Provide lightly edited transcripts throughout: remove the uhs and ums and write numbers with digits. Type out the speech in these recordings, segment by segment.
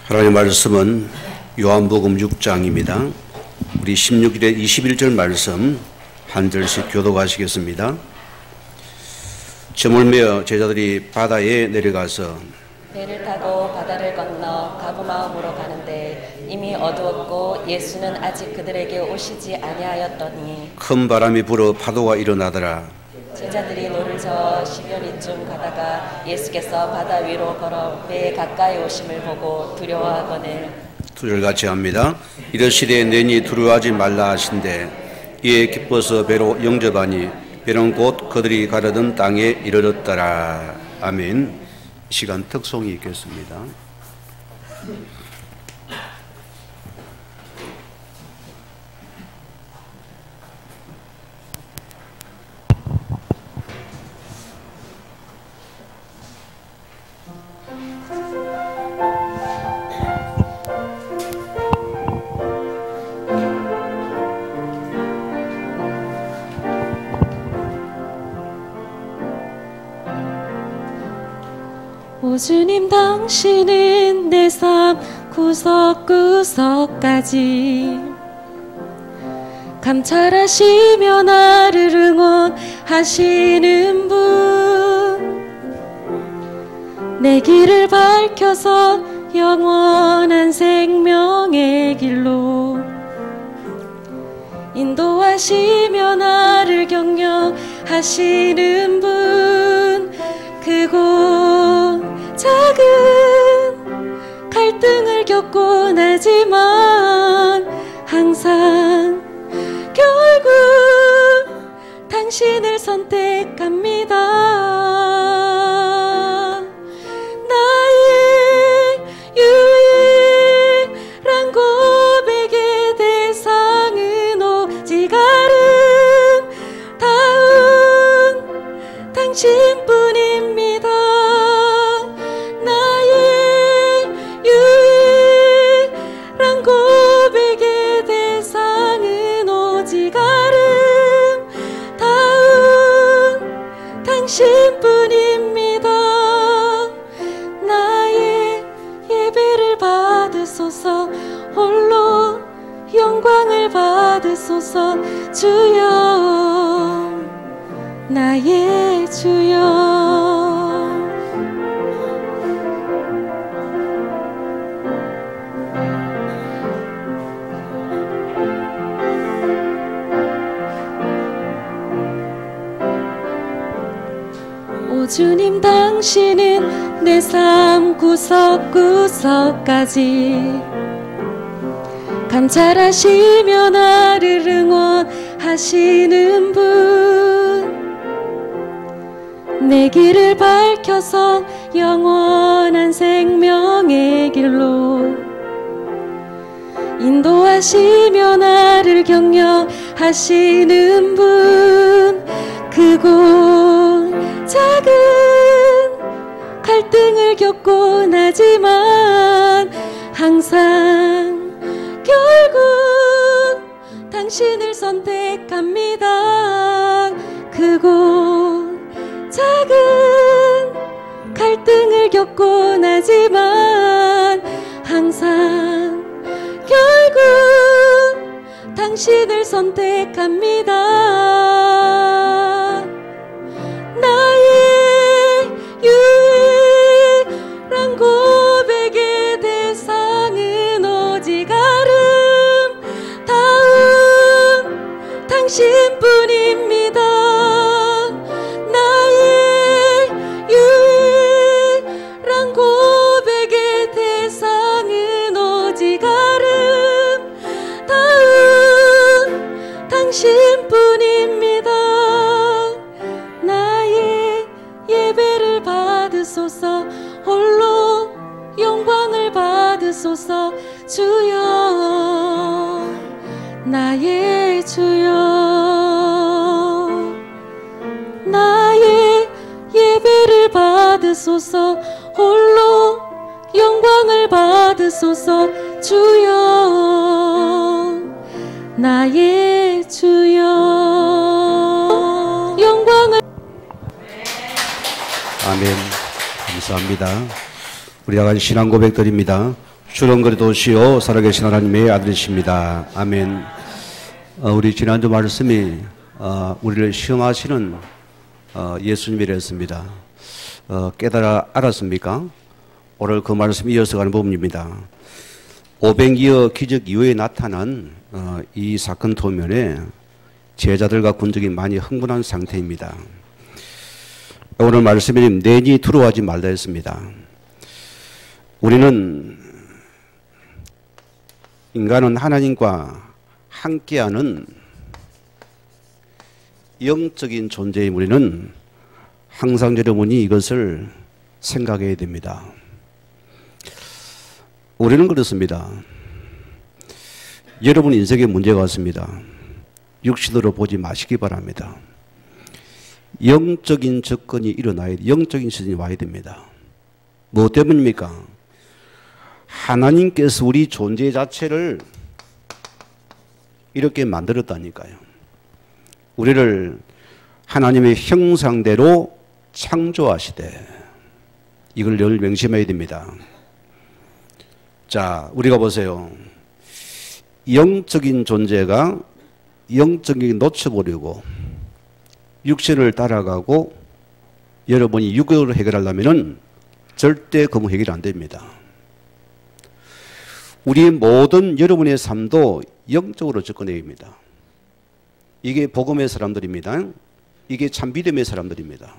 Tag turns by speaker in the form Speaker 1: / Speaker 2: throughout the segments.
Speaker 1: 하나님의 말씀은 요한복음 6장입니다. 우리 16일에 21절 말씀 한 절씩 교독하시겠습니다. 저물 메어 제자들이 바다에 내려가서
Speaker 2: 배를 타고 바다를 건너 가버나움으로 가는데 이미 어두웠고 예수는 아직 그들에게 오시지 아니하였더니
Speaker 1: 큰 바람이 불어 파도가 일어나더라.
Speaker 2: 제자들이 노를 저어 시면이쯤 가다가 예수께서 바다 위로 걸어 배에 가까이 오심을 보고 두려워하거늘
Speaker 1: 두 절 같이 합니다. 이르시되 내니 두려워하지 말라 하신대 이에 기뻐서 배로 영접하니 배는 곧 그들이 가려던 땅에 이르렀더라. 아멘. 이 시간 특송이 있겠습니다.
Speaker 3: 오 주님, 당신은 내 삶 구석구석까지 감찰하시며 나를 응원하시는 분, 내 길을 밝혀서 영원한 생명의 길로 인도하시며 나를 격려하시는 분, 그곳 작은 갈등을 겪곤 하지만 항상 결국 당신을 선택합니다. 나의 유일한 고백의 대상은 오직 아름다운 당신뿐입니다. 고백의 대상은 오직 아름다운 당신뿐입니다. 나의 예배를 받으소서, 홀로 영광을 받으소서. 주여, 나의 주여. 오 주님, 당신은 내 삶 구석구석까지 감찰하시며 나를 응원하시는 분, 내 길을 밝혀서 영원한 생명의 길로 인도하시며 나를 격려하시는 분, 그곳 작은 갈등을 겪곤 하지만 항상 결국 당신을 선택합니다. 그곳 작은 갈등을 겪곤 하지만 항상 결국 당신을 선택합니다. 나의 유일한 고백의 대상은 오직 아름다운 당신뿐입니다. 나의 유일한 고백의 대상은 오직 아름다운 당신뿐입니다. 나의 예배를 받으소서, 홀로 영광을 받으소서. 주여, 나의 주여. 나의 예배를 받으소서, 홀로 영광을 받으소서. 주여, 나의 주여. 영광을.
Speaker 1: 아멘. 감사합니다. 우리 다 같이 신앙 고백 드립니다. 주는 그리스도시요 살아계신 하나님의 아들이십니다. 아멘. 우리 지난주 말씀이 우리를 시험하시는 예수님이랬습니다. 깨달아 알았습니까? 오늘 그 말씀 이어서 가는 부분입니다. 500여 기적 이후에 나타난 이 사건 도면에 제자들과 군중이 많이 흥분한 상태입니다. 오늘 말씀이 내니 두려워하지 말라 했습니다. 우리는 인간은 하나님과 함께하는 영적인 존재인 우리는 항상 여러분이 이것을 생각해야 됩니다. 우리는 그렇습니다. 여러분 인생에 문제가 왔습니다. 육신으로 보지 마시기 바랍니다. 영적인 접근이 일어나야 돼. 영적인 시선이 와야 됩니다. 뭐 때문입니까? 하나님께서 우리 존재 자체를 이렇게 만들었다니까요. 우리를 하나님의 형상대로 창조하시되, 이걸 늘 명심해야 됩니다. 자, 우리가 보세요. 영적인 존재가 영적인 놓쳐버리고 육신을 따라가고 여러분이 육으로 해결하려면 절대 그 해결이 안 됩니다. 우리 모든 여러분의 삶도 영적으로 접근해야 됩니다. 이게 복음의 사람들입니다. 이게 참 믿음의 사람들입니다.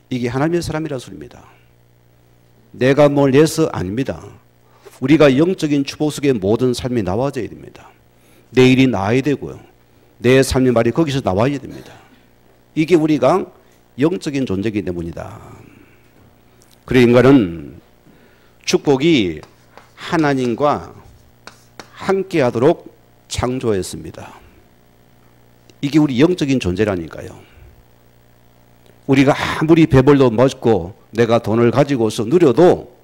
Speaker 1: 이게 하나님의 사람이라는 소리입니다. 내가 뭘 해서 아닙니다. 우리가 영적인 축복 속에 모든 삶이 나와져야 됩니다. 내 일이 나와야 되고요. 내 삶의 말이 거기서 나와야 됩니다. 이게 우리가 영적인 존재이기 때문이다. 그래 인간은 축복이 하나님과 함께하도록 창조했습니다. 이게 우리 영적인 존재라니까요. 우리가 아무리 배벌도 멋있고 내가 돈을 가지고서 누려도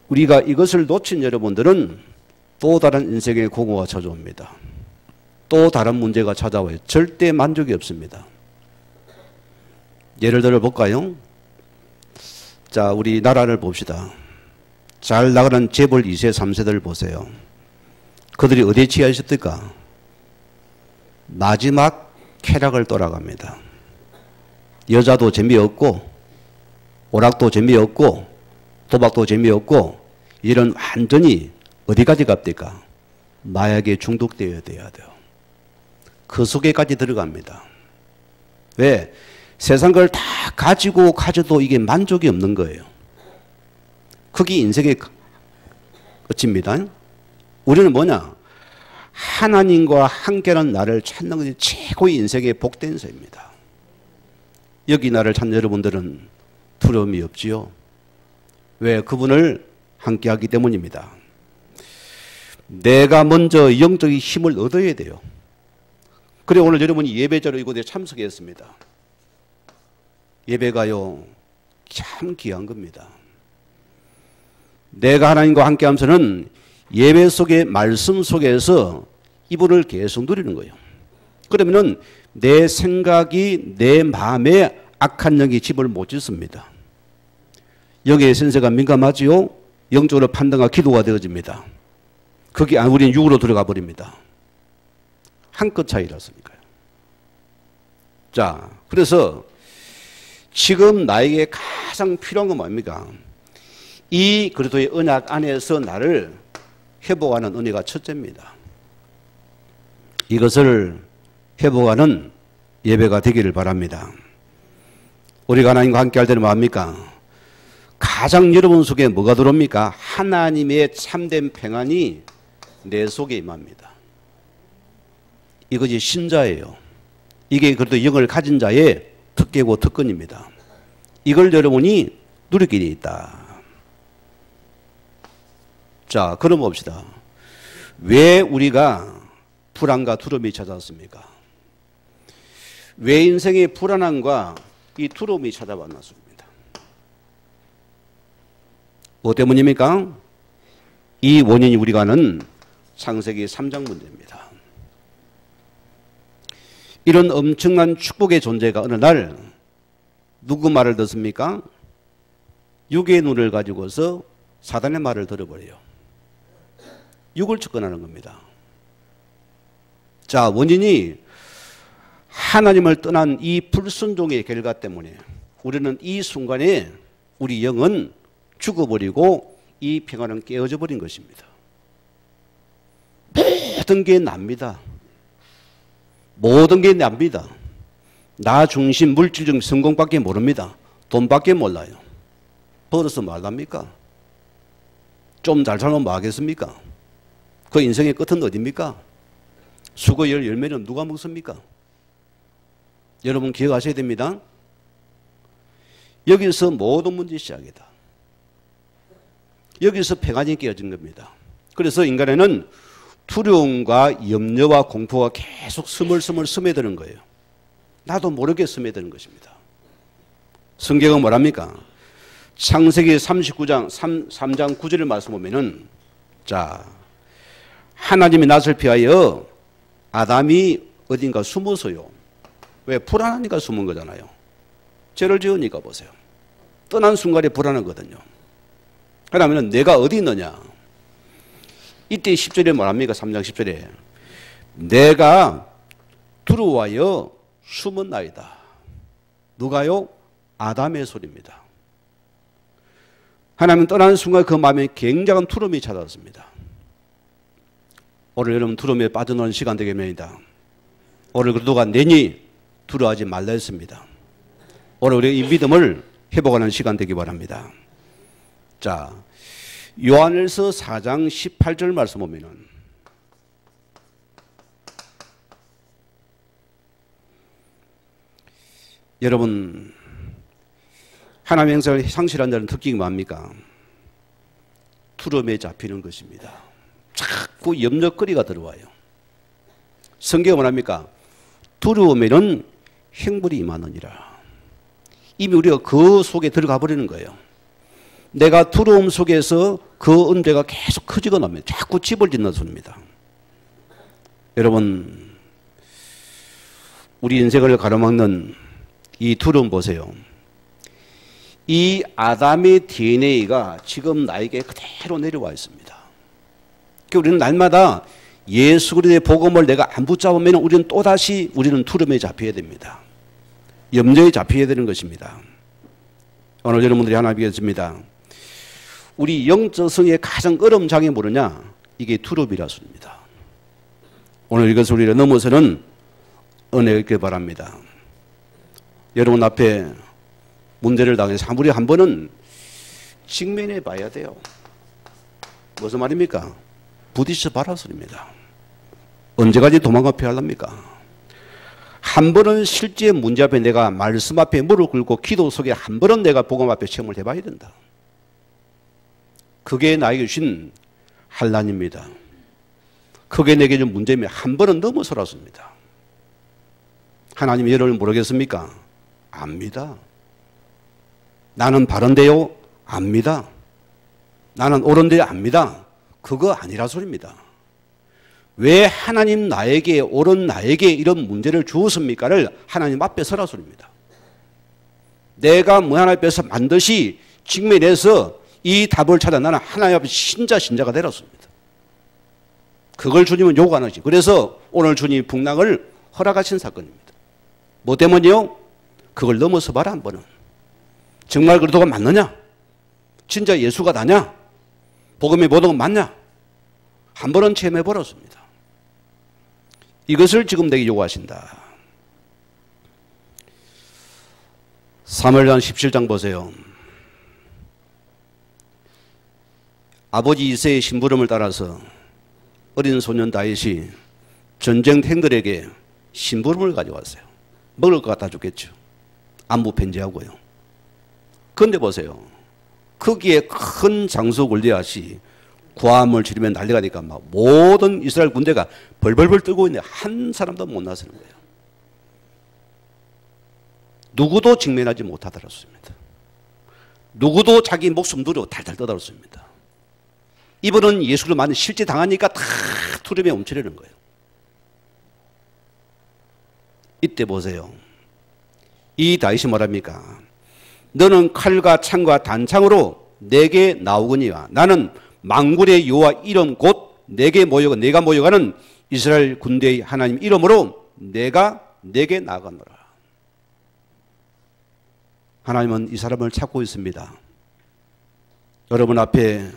Speaker 1: 우리가 이것을 놓친 여러분들은 또 다른 인생의 공허가 찾아옵니다. 또 다른 문제가 찾아와요. 절대 만족이 없습니다. 예를 들어 볼까요? 자, 우리 나라를 봅시다. 잘 나가는 재벌 2세, 3세들 보세요. 그들이 어디에 취하셨을까? 마지막 쾌락을 돌아갑니다. 여자도 재미없고 오락도 재미없고 도박도 재미없고 이런 완전히 어디까지 갑니까? 마약에 중독되어야 돼요. 그 속에까지 들어갑니다. 왜? 세상 걸 다 가져도 이게 만족이 없는 거예요. 그게 인생의 끝입니다. 우리는 뭐냐? 하나님과 함께하는 나를 찾는 것이 최고의 인생의 복된 사입니다. 여기 나를 찾는 여러분들은 두려움이 없지요. 왜? 그분을 함께하기 때문입니다. 내가 먼저 영적인 힘을 얻어야 돼요. 그래 오늘 여러분이 예배자로 이곳에 참석했습니다. 예배가요 참 귀한 겁니다. 내가 하나님과 함께하면서는 예배 속의 말씀 속에서 이분을 계속 누리는 거예요. 그러면은 내 생각이 내 마음에 악한 영이 집을 못 짓습니다. 영의 센서가 민감하지요. 영적으로 판단과 기도가 되어집니다. 그게 우리는 육으로 들어가 버립니다. 한 끗 차이라서니까요. 자, 그래서 지금 나에게 가장 필요한 건 뭡니까? 이 그리스도의 언약 안에서 나를 회복하는 은혜가 첫째입니다. 이것을 회복하는 예배가 되기를 바랍니다. 우리가 하나님과 함께 할 때는 뭐합니까? 가장 여러분 속에 뭐가 들어옵니까? 하나님의 참된 평안이 내 속에 임합니다. 이것이 신자예요. 이게 그래도 영을 가진 자의 특계고 특권입니다. 이걸 여러분이 누릴 길이 있다. 자, 그럼 봅시다. 왜 우리가 불안과 두려움이 찾아왔습니까? 왜 인생의 불안함과 이 두려움이 찾아왔습니까? 뭐 때문입니까? 이 원인이 우리가 아는 창세기 3장 문제입니다. 이런 엄청난 축복의 존재가 어느 날 누구 말을 듣습니까? 육의 눈을 가지고서 사단의 말을 들어버려요. 육을 접근하는 겁니다. 자, 원인이 하나님을 떠난 이 불순종의 결과 때문에 우리는 이 순간에 우리 영은 죽어버리고 이 평안은 깨어져 버린 것입니다. 모든 게 납니다. 모든 게 납니다. 나 중심, 물질 중심, 성공밖에 모릅니다. 돈밖에 몰라요. 벌어서 뭐 할랍니까? 좀 잘 살면 뭐 하겠습니까? 그 인생의 끝은 어디입니까? 수고의 열매는 누가 먹습니까? 여러분 기억하셔야 됩니다. 여기서 모든 문제 시작이다. 여기서 평안이 깨어진 겁니다. 그래서 인간에는 두려움과 염려와 공포가 계속 스물스물 스며드는 거예요. 나도 모르게 스며드는 것입니다. 성경은 뭐랍니까? 창세기 39장 3장 9절을 말씀 보면은 자, 하나님이 낯을 피하여 아담이 어딘가 숨어서요. 왜? 불안하니까 숨은 거잖아요. 죄를 지으니까 보세요. 떠난 순간에 불안하거든요. 그러면 내가 어디 있느냐? 이때 10절에 뭐랍니까? 3장 10절에 내가 두려워하여 숨은 나이다. 누가요? 아담의 소리입니다. 하나님 떠나는 순간 그 마음에 굉장한 두려움이 찾아왔습니다. 오늘 여러분 두려움에 빠져나오는 시간 되겠습니다. 오늘 그도가 내니 두려워하지 말라 했습니다. 오늘 우리의 이 믿음을 회복하는 시간 되기 바랍니다. 자, 요한일서 4장 18절 말씀 보면은 여러분 하나님의 형상을 상실한 자는 특징이 뭡니까? 두려움에 잡히는 것입니다. 자꾸 염려거리가 들어와요. 성경은 뭐랍니까? 두려움에는 행불이 임하느니라. 이미 우리가 그 속에 들어가 버리는 거예요. 내가 두려움 속에서 그 은혜가 계속 커지고 나면 자꾸 집을 짓는 소리입니다. 여러분 우리 인생을 가로막는 이 두려움 보세요. 이 아담의 DNA가 지금 나에게 그대로 내려와 있습니다. 우리는 날마다 예수 그리스도의 복음을 내가 안 붙잡으면 우리는 또다시 우리는 두려움에 잡혀야 됩니다. 염려에 잡혀야 되는 것입니다. 오늘 여러분들이 하나 믿겠습니다. 우리 영적 성의 가장 어려운 장이 뭐냐? 이게 두려움이라 소리입니다. 오늘 이것을 우리가 넘어서는 은혜가 있길 바랍니다. 여러분 앞에 문제를 당해서 아무리 한 번은 직면해 봐야 돼요. 무슨 말입니까? 부딪혀 봐라 소리입니다. 언제까지 도망가 피하랍니까? 한 번은 실제 문제 앞에 내가 말씀 앞에 무릎 꿇고 기도 속에 한 번은 내가 복음 앞에 체험을 해봐야 된다. 그게 나에게 주신 환난입니다. 그게 내게 준 문제면 한 번은 넘어서라습니다. 하나님이 여러분을 모르겠습니까? 압니다. 나는 바른데요? 압니다. 나는 옳은데요? 압니다. 그거 아니라 소리입니다. 왜 하나님 나에게 옳은 나에게 이런 문제를 주었습니까를 하나님 앞에 서라 소리입니다. 내가 하나님 앞에서 반드시 직면해서 이 답을 찾아 나는 하나님 앞에 신자가 되었습니다. 그걸 주님은 요구하는 것이. 그래서 오늘 주님이 풍랑을 허락하신 사건입니다. 뭐 때문이요? 그걸 넘어서 봐라 한 번은. 정말 그리스도가 맞느냐? 진짜 예수가 나냐? 복음의 모독은 맞냐? 한 번은 체험해 보았습니다. 이것을 지금 내게 요구하신다. 사무엘상 17장 보세요. 아버지 이새의 심부름을 따라서 어린 소년 다윗이 전쟁탱들에게 심부름을 가져왔어요. 먹을 것 갖다 줬겠죠. 안부 편지하고요. 그런데 보세요. 거기에 큰 장수 골리앗이 구함을 치르면 난리가 되니까 막 모든 이스라엘 군대가 벌벌벌 떨고 있는데 한 사람도 못 나서는 거예요. 누구도 직면하지 못하더랬습니다. 누구도 자기 목숨 두려워 달달 떠들었습니다. 이분은 예수를 만나 실제 당하니까 다 두려움에 움츠리는 거예요. 이때 보세요. 이 다윗이 뭐랍니까? 너는 칼과 창과 단창으로 내게 나오거니와 나는 만군의 여호와 이름 곧 내가 모여가는 이스라엘 군대의 하나님 이름으로 내가 내게 나가노라. 하나님은 이 사람을 찾고 있습니다. 여러분 앞에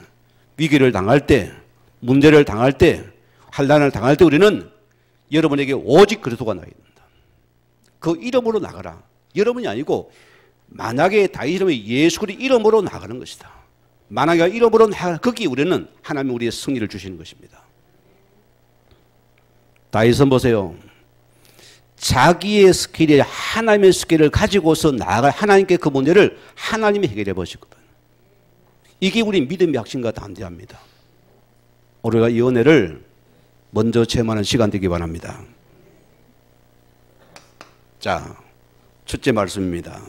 Speaker 1: 위기를 당할 때, 문제를 당할 때, 환난을 당할 때 우리는 여러분에게 오직 그리스도가 나야 된다. 그 이름으로 나가라. 여러분이 아니고 만약에 다윗 이름의 예수 그리스도 이름으로 나가는 것이다. 만약에 이름으로 나가라. 거기에 우리는 하나님이 우리의 승리를 주시는 것입니다. 다윗은 보세요. 자기의 스킬에 하나님의 스킬을 가지고서 나아갈 하나님께 그 문제를 하나님이 해결해 보시거든. 이게 우리 믿음의 확신과 담대합니다. 우리가 이 은혜를 먼저 체험하는 시간 되기 바랍니다. 자, 첫째 말씀입니다.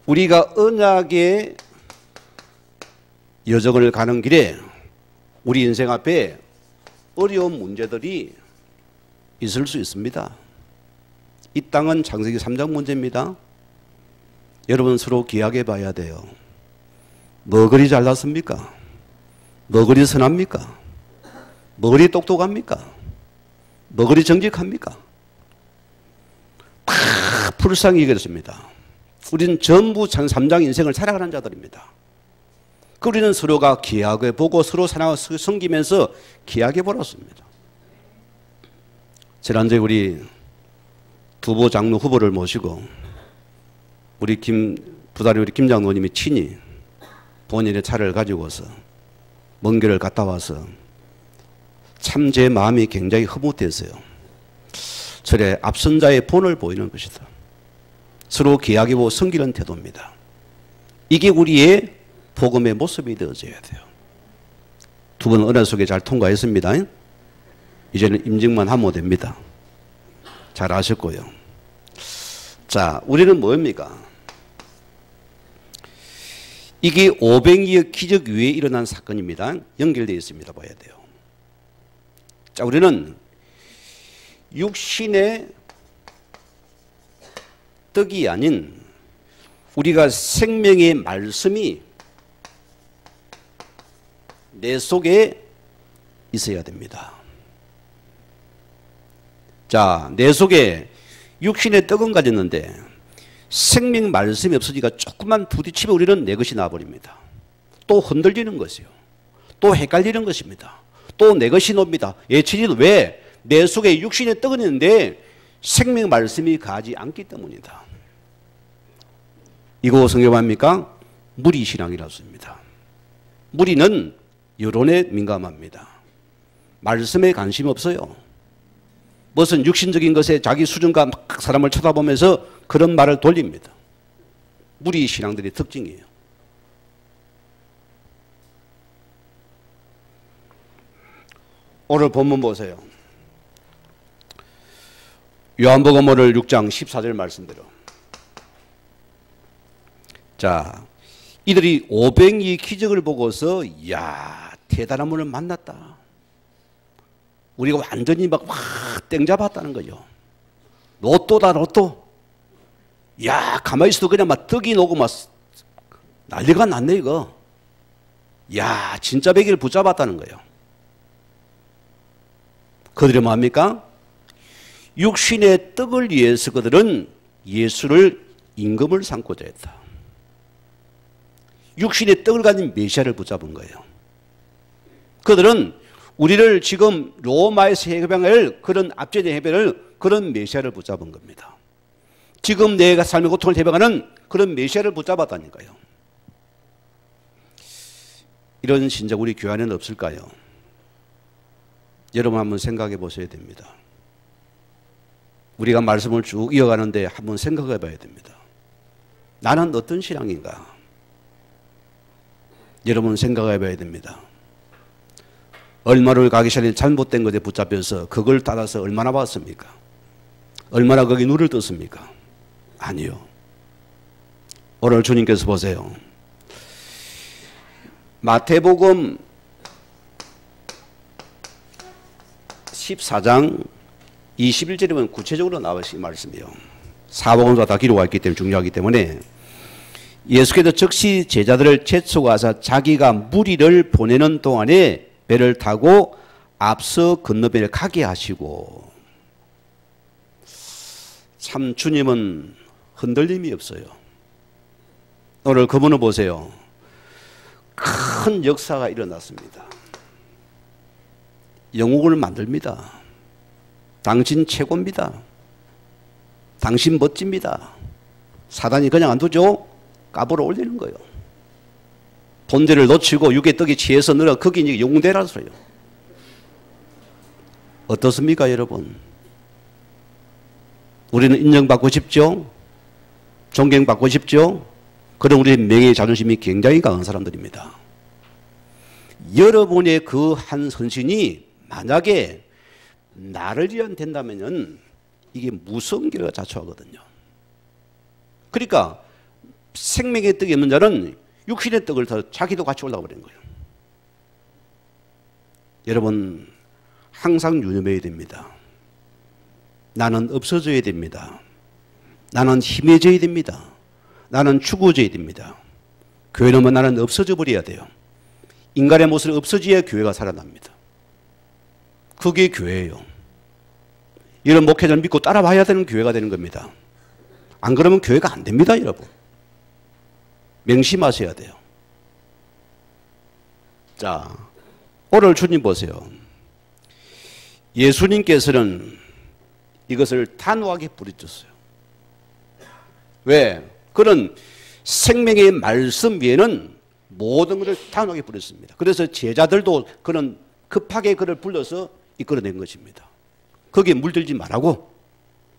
Speaker 1: 우리가 언약의 여정을 가는 길에 우리 인생 앞에 어려운 문제들이 있을 수 있습니다. 이 땅은 창세기 3장 문제입니다. 여러분 서로 귀하게 봐야 돼요. 뭐 그리 잘났습니까? 뭐 그리 선합니까? 뭐 그리 똑똑합니까? 뭐 그리 정직합니까? 다 불쌍히 그렇습니다. 우리는 전부 3장 인생을 살아가는 자들입니다. 우리는 서로가 귀하게 보고 서로 섬기면서 귀하게 보았습니다. 지난주에 우리 두보 장로 후보를 모시고 우리 부다리 우리 김 장로님이 친히 본인의 차를 가지고서 먼 길을 갔다 와서 참 제 마음이 굉장히 흐뭇했어요. 저래 앞선 자의 본을 보이는 것이다. 서로 귀하게 보고 섬기는 태도입니다. 이게 우리의 복음의 모습이 되어져야 돼요. 두 분 은혜 속에 잘 통과했습니다. 이제는 임직만 하면 됩니다. 잘 아셨고요. 자, 우리는 뭐입니까? 이게 500여 기적 위에 일어난 사건입니다. 연결되어 있습니다. 봐야 돼요. 자, 우리는 육신의 떡이 아닌 우리가 생명의 말씀이 내 속에 있어야 됩니다. 자, 내 속에 육신의 떡은 가졌는데 생명 말씀이 없으니까 조금만 부딪히면 우리는 내 것이 나와버립니다. 또 흔들리는 것이요. 또 헷갈리는 것입니다. 또 내 것이 놉니다. 예치리는 왜? 내 속에 육신의 떡은 있는데 생명 말씀이 가지 않기 때문이다. 이거 성경합니까? 무리신앙이라고 씁니다. 무리는 여론에 민감합니다. 말씀에 관심이 없어요. 무슨 육신적인 것에 자기 수준과 막 사람을 쳐다보면서 그런 말을 돌립니다. 무리 신앙들의 특징이에요. 오늘 본문 보세요. 요한복음 오늘 6장 14절 말씀대로. 자, 이들이 500이 기적을 보고서 이야 대단한 분을 만났다. 우리가 완전히 막 땡잡았다는 거죠. 로또다 로또. 야 가만히 있어도 그냥 막 떡이 나고 막 난리가 났네 이거. 야 진짜 베개를 붙잡았다는 거예요. 그들이 뭐합니까? 육신의 떡을 위해서 그들은 예수를 임금을 삼고자 했다. 육신의 떡을 가진 메시아를 붙잡은 거예요. 그들은 우리를 지금 로마에서 해방할 그런 압제된 해방을 그런 메시아를 붙잡은 겁니다. 지금 내가 삶의 고통을 해방하는 그런 메시아를 붙잡았다니까요. 이런 신자 우리 교회 안에는 없을까요? 여러분 한번 생각해 보셔야 됩니다. 우리가 말씀을 쭉 이어가는데 한번 생각해 봐야 됩니다. 나는 어떤 신앙인가? 여러분 생각해 봐야 됩니다. 얼마를 가기 전에 잘못된 것에 붙잡혀서 그걸 따라서 얼마나 봤습니까? 얼마나 거기 눈을 떴습니까? 아니요. 오늘 주님께서 보세요. 마태복음 14장 21절에 보면 구체적으로 나오신 말씀이에요. 사복음서 다 기록하고 있기 때문에 중요하기 때문에 예수께서 즉시 제자들을 재촉하사 자기가 무리를 보내는 동안에 배를 타고 앞서 건너편에 가게 하시고. 참 주님은 흔들림이 없어요. 오늘 그분을 보세요. 큰 역사가 일어났습니다. 영웅을 만듭니다. 당신 최고입니다. 당신 멋집니다. 사단이 그냥 안 두죠? 까불어 올리는 거예요. 본대를 놓치고 육의 떡이 취해서 늘어 거기 이제 영웅대라서요. 어떻습니까, 여러분? 우리는 인정받고 싶죠? 존경받고 싶죠? 그럼 우리의 명예 자존심이 굉장히 강한 사람들입니다. 여러분의 그 한 헌신이 만약에 나를 위한 된다면 이게 무서운 결과가 자초하거든요. 그러니까 생명의 떡이 없는 자는 육신의 떡을 더 자기도 같이 올라가 버린 거예요. 여러분 항상 유념해야 됩니다. 나는 없어져야 됩니다. 나는 힘해져야 됩니다. 나는 죽어져야 됩니다. 교회는 뭐 나는 없어져 버려야 돼요. 인간의 모습이 없어져야 교회가 살아납니다. 그게 교회예요. 이런 목회자를 믿고 따라와야 되는 교회가 되는 겁니다. 안 그러면 교회가 안 됩니다, 여러분. 명심하셔야 돼요. 자, 오늘 주님 보세요. 예수님께서는 이것을 단호하게 부르셨어요. 왜? 그는 생명의 말씀 위에는 모든 것을 단호하게 부르셨습니다. 그래서 제자들도 그는 급하게 그를 불러서 이끌어낸 것입니다. 거기에 물들지 말라고,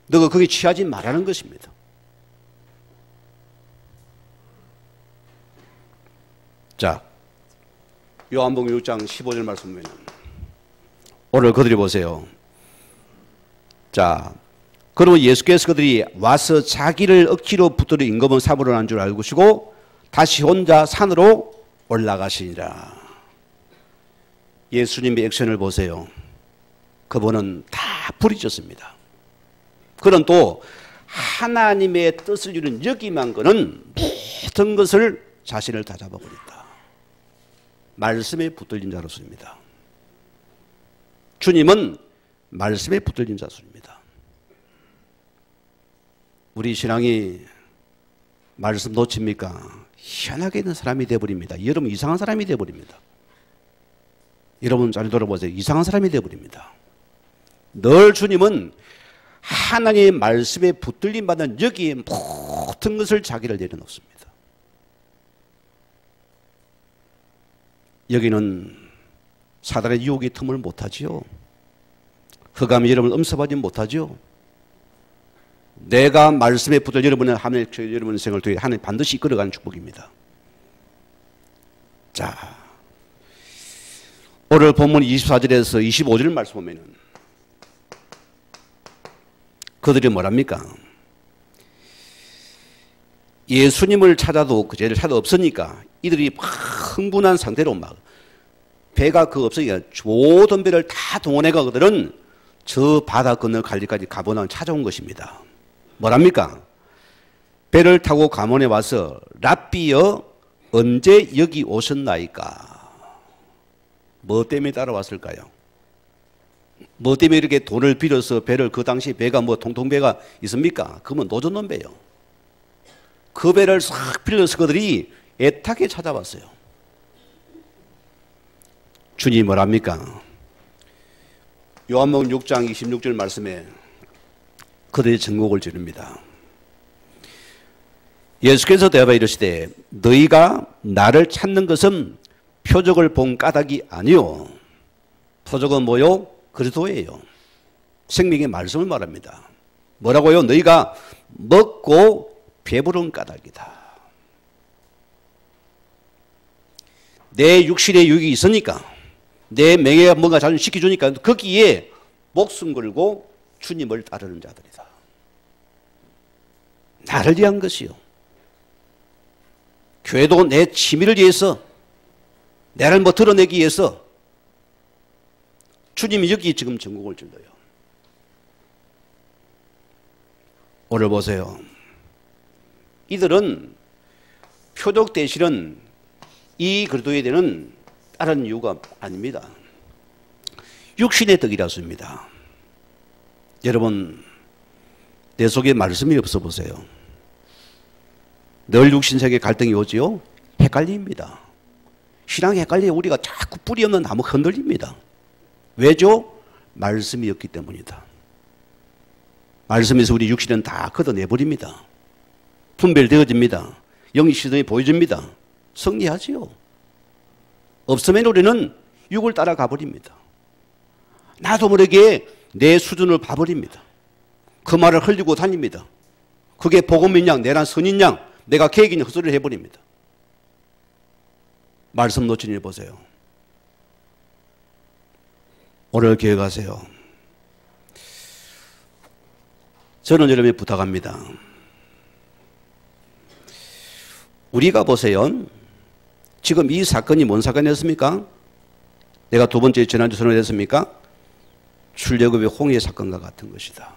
Speaker 1: 너가 거기에 취하지 말라는 것입니다. 자, 요한복음 6장 15절 말씀 보면 오늘 그들이 보세요. 자, 그러면 예수께서 그들이 와서 자기를 억지로 붙들어 임금은 사부로 난 줄 알고시고 다시 혼자 산으로 올라가시니라. 예수님의 액션을 보세요. 그분은 다 부리셨습니다. 그는 또 하나님의 뜻을 이루는 여기만 그는 모든 것을 자신을 다 잡아버린다. 말씀에 붙들린 자로서입니다. 주님은 말씀에 붙들린 자로서입니다. 우리 신앙이 말씀 놓칩니까? 희한하게 있는 사람이 되어버립니다. 여러분 이상한 사람이 되어버립니다. 여러분 잘 돌아보세요. 이상한 사람이 되어버립니다. 늘 주님은 하나님의 말씀에 붙들림 받는 여기에 모든 것을 자기를 내려놓습니다. 여기는 사단의 유혹의 틈을 못하지요. 흑암이 여러분을 엄습하지 못하지요. 내가 말씀에 붙들 여러분의 여러분의 생을 통해 하나님 반드시 이끌어가는 축복입니다. 자, 오늘 본문 24절에서 25절 말씀 보면은 그들이 뭐랍니까? 예수님을 찾아도 그 죄를 찾아 없으니까 이들이 막 흥분한 상태로 막 배가 그 없으니까 모든 배를 다 동원해가 그들은 저 바다 건너 갈리까지 가보나 찾아온 것입니다. 뭐랍니까? 배를 타고 가문에 와서 랍비여 언제 여기 오셨나이까? 뭐 때문에 따라왔을까요? 뭐 때문에 이렇게 돈을 빌어서 배를, 그 당시 배가 뭐 통통배가 있습니까? 그러면 노젓는 배요. 그 배를 싹 빌려서 그들이 애타게 찾아왔어요. 주님이 뭐랍니까? 요한복음 6장 26절 말씀에 그들이 전곡을 지릅니다. 예수께서 대답하여 이르시되 너희가 나를 찾는 것은 표적을 본 까닭이 아니요. 표적은 뭐요? 그리스도예요. 생명의 말씀을 말합니다. 뭐라고요? 너희가 먹고 배부른 까닭이다. 내 육신에 유익이 있으니까, 내 명예가 뭔가 자주 시켜주니까 거기에 목숨 걸고 주님을 따르는 자들이다. 나를 위한 것이요. 교회도 내 취미를 위해서, 나를 뭐 드러내기 위해서 주님이 여기 지금 전곡을 질러요. 오늘 보세요. 이들은 표적 대신은 이 그리스도에 대한 다른 이유가 아닙니다. 육신의 떡이라서입니다. 여러분, 내 속에 말씀이 없어 보세요. 늘 육신세계 갈등이 오지요? 헷갈립니다. 신앙이 헷갈리면 우리가 자꾸 뿌리 없는 나무 흔들립니다. 왜죠? 말씀이 없기 때문이다. 말씀에서 우리 육신은 다 걷어내버립니다. 분별되어집니다. 영의 시선이 보여집니다. 승리하지요. 없으면 우리는 육을 따라가 버립니다. 나도 모르게 내 수준을 봐버립니다. 그 말을 흘리고 다닙니다. 그게 복음인 양, 내란 선인 양, 내가 계획인 헛소리를 해버립니다. 말씀 놓친 일 보세요. 오늘 기억하세요. 저는 여러분에게 부탁합니다. 우리가 보세요. 지금 이 사건이 뭔 사건이었습니까? 내가 두 번째 지난주 선언했습니까? 출애굽의 홍해 사건과 같은 것이다.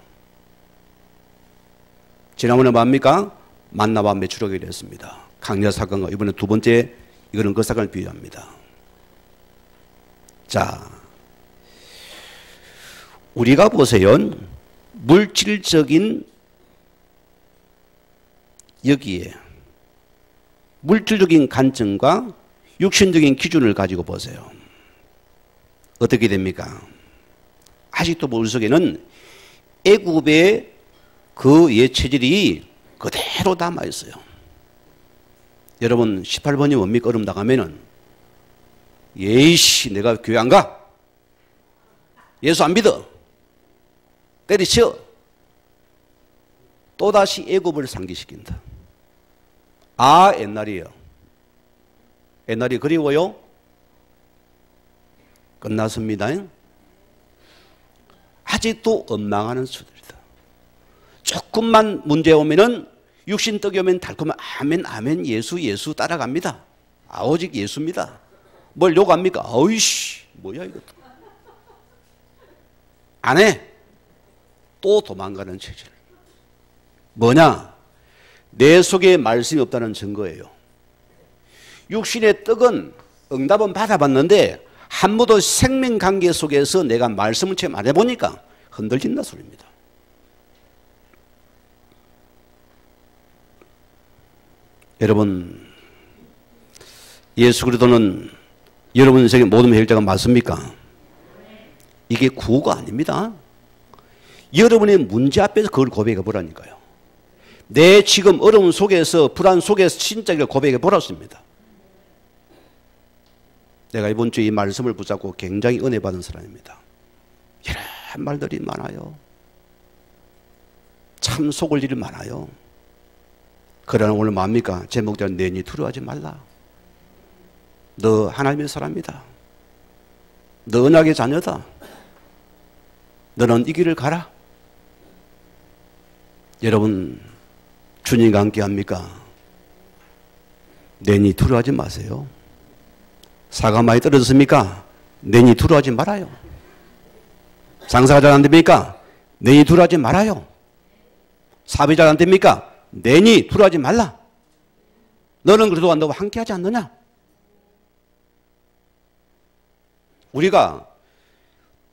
Speaker 1: 지난번에 뭡니까? 만나와 메추라기를 했습니다. 강야 사건과 이번에 두 번째 이거는 그 사건을 비유합니다. 자, 우리가 보세요. 물질적인 여기에 물질적인 관점과 육신적인 기준을 가지고 보세요. 어떻게 됩니까? 아직도 머릿속에는 애굽의 그 옛 체질이 그대로 남아있어요. 여러분 18번이 뭡니까? 얼음 나가면은 예이씨 내가 교회 안 가? 예수 안 믿어? 때리쳐? 또다시 애굽을 상기시킨다. 아 옛날이에요. 옛날이 그리워요? 끝났습니다. 아직도 엇망하는 수들이다. 조금만 문제 오면은 육신 떡이 오면 달콤한 아멘 아멘 예수 예수 따라갑니다. 아 오직 예수입니다. 뭘 욕합니까? 어이씨 뭐야 이것도. 안 해. 또 도망가는 체질. 뭐냐? 내 속에 말씀이 없다는 증거예요. 육신의 떡은 응답은 받아봤는데 한 번도 생명관계 속에서 내가 말씀을 채 안 해보니까 흔들린다 소리입니다. 여러분, 예수 그리스도는 여러분 인생의 모든 해결자가 맞습니까? 이게 구호가 아닙니다. 여러분의 문제 앞에서 그걸 고백해 보라니까요. 내 지금 어려움 속에서 불안 속에서 진짜 이걸 고백해 보라습니다. 내가 이번 주에 이 말씀을 붙잡고 굉장히 은혜 받은 사람입니다. 이런 말들이 많아요. 참 속을 일이 많아요. 그러나 오늘 뭡니까? 제목대로 내니 두려워하지 말라. 너 하나님의 사람이다. 너 언약의 자녀다. 너는 이 길을 가라. 여러분 주님과 함께 합니까? 내니 두려워하지 마세요. 사과 많이 떨어졌습니까? 내니 두려워하지 말아요. 장사가 잘 안 됩니까? 내니 두려워하지 말아요. 사업이 잘 안 됩니까? 내니 두려워하지 말라. 너는 그래도 너와 함께하지 않느냐? 우리가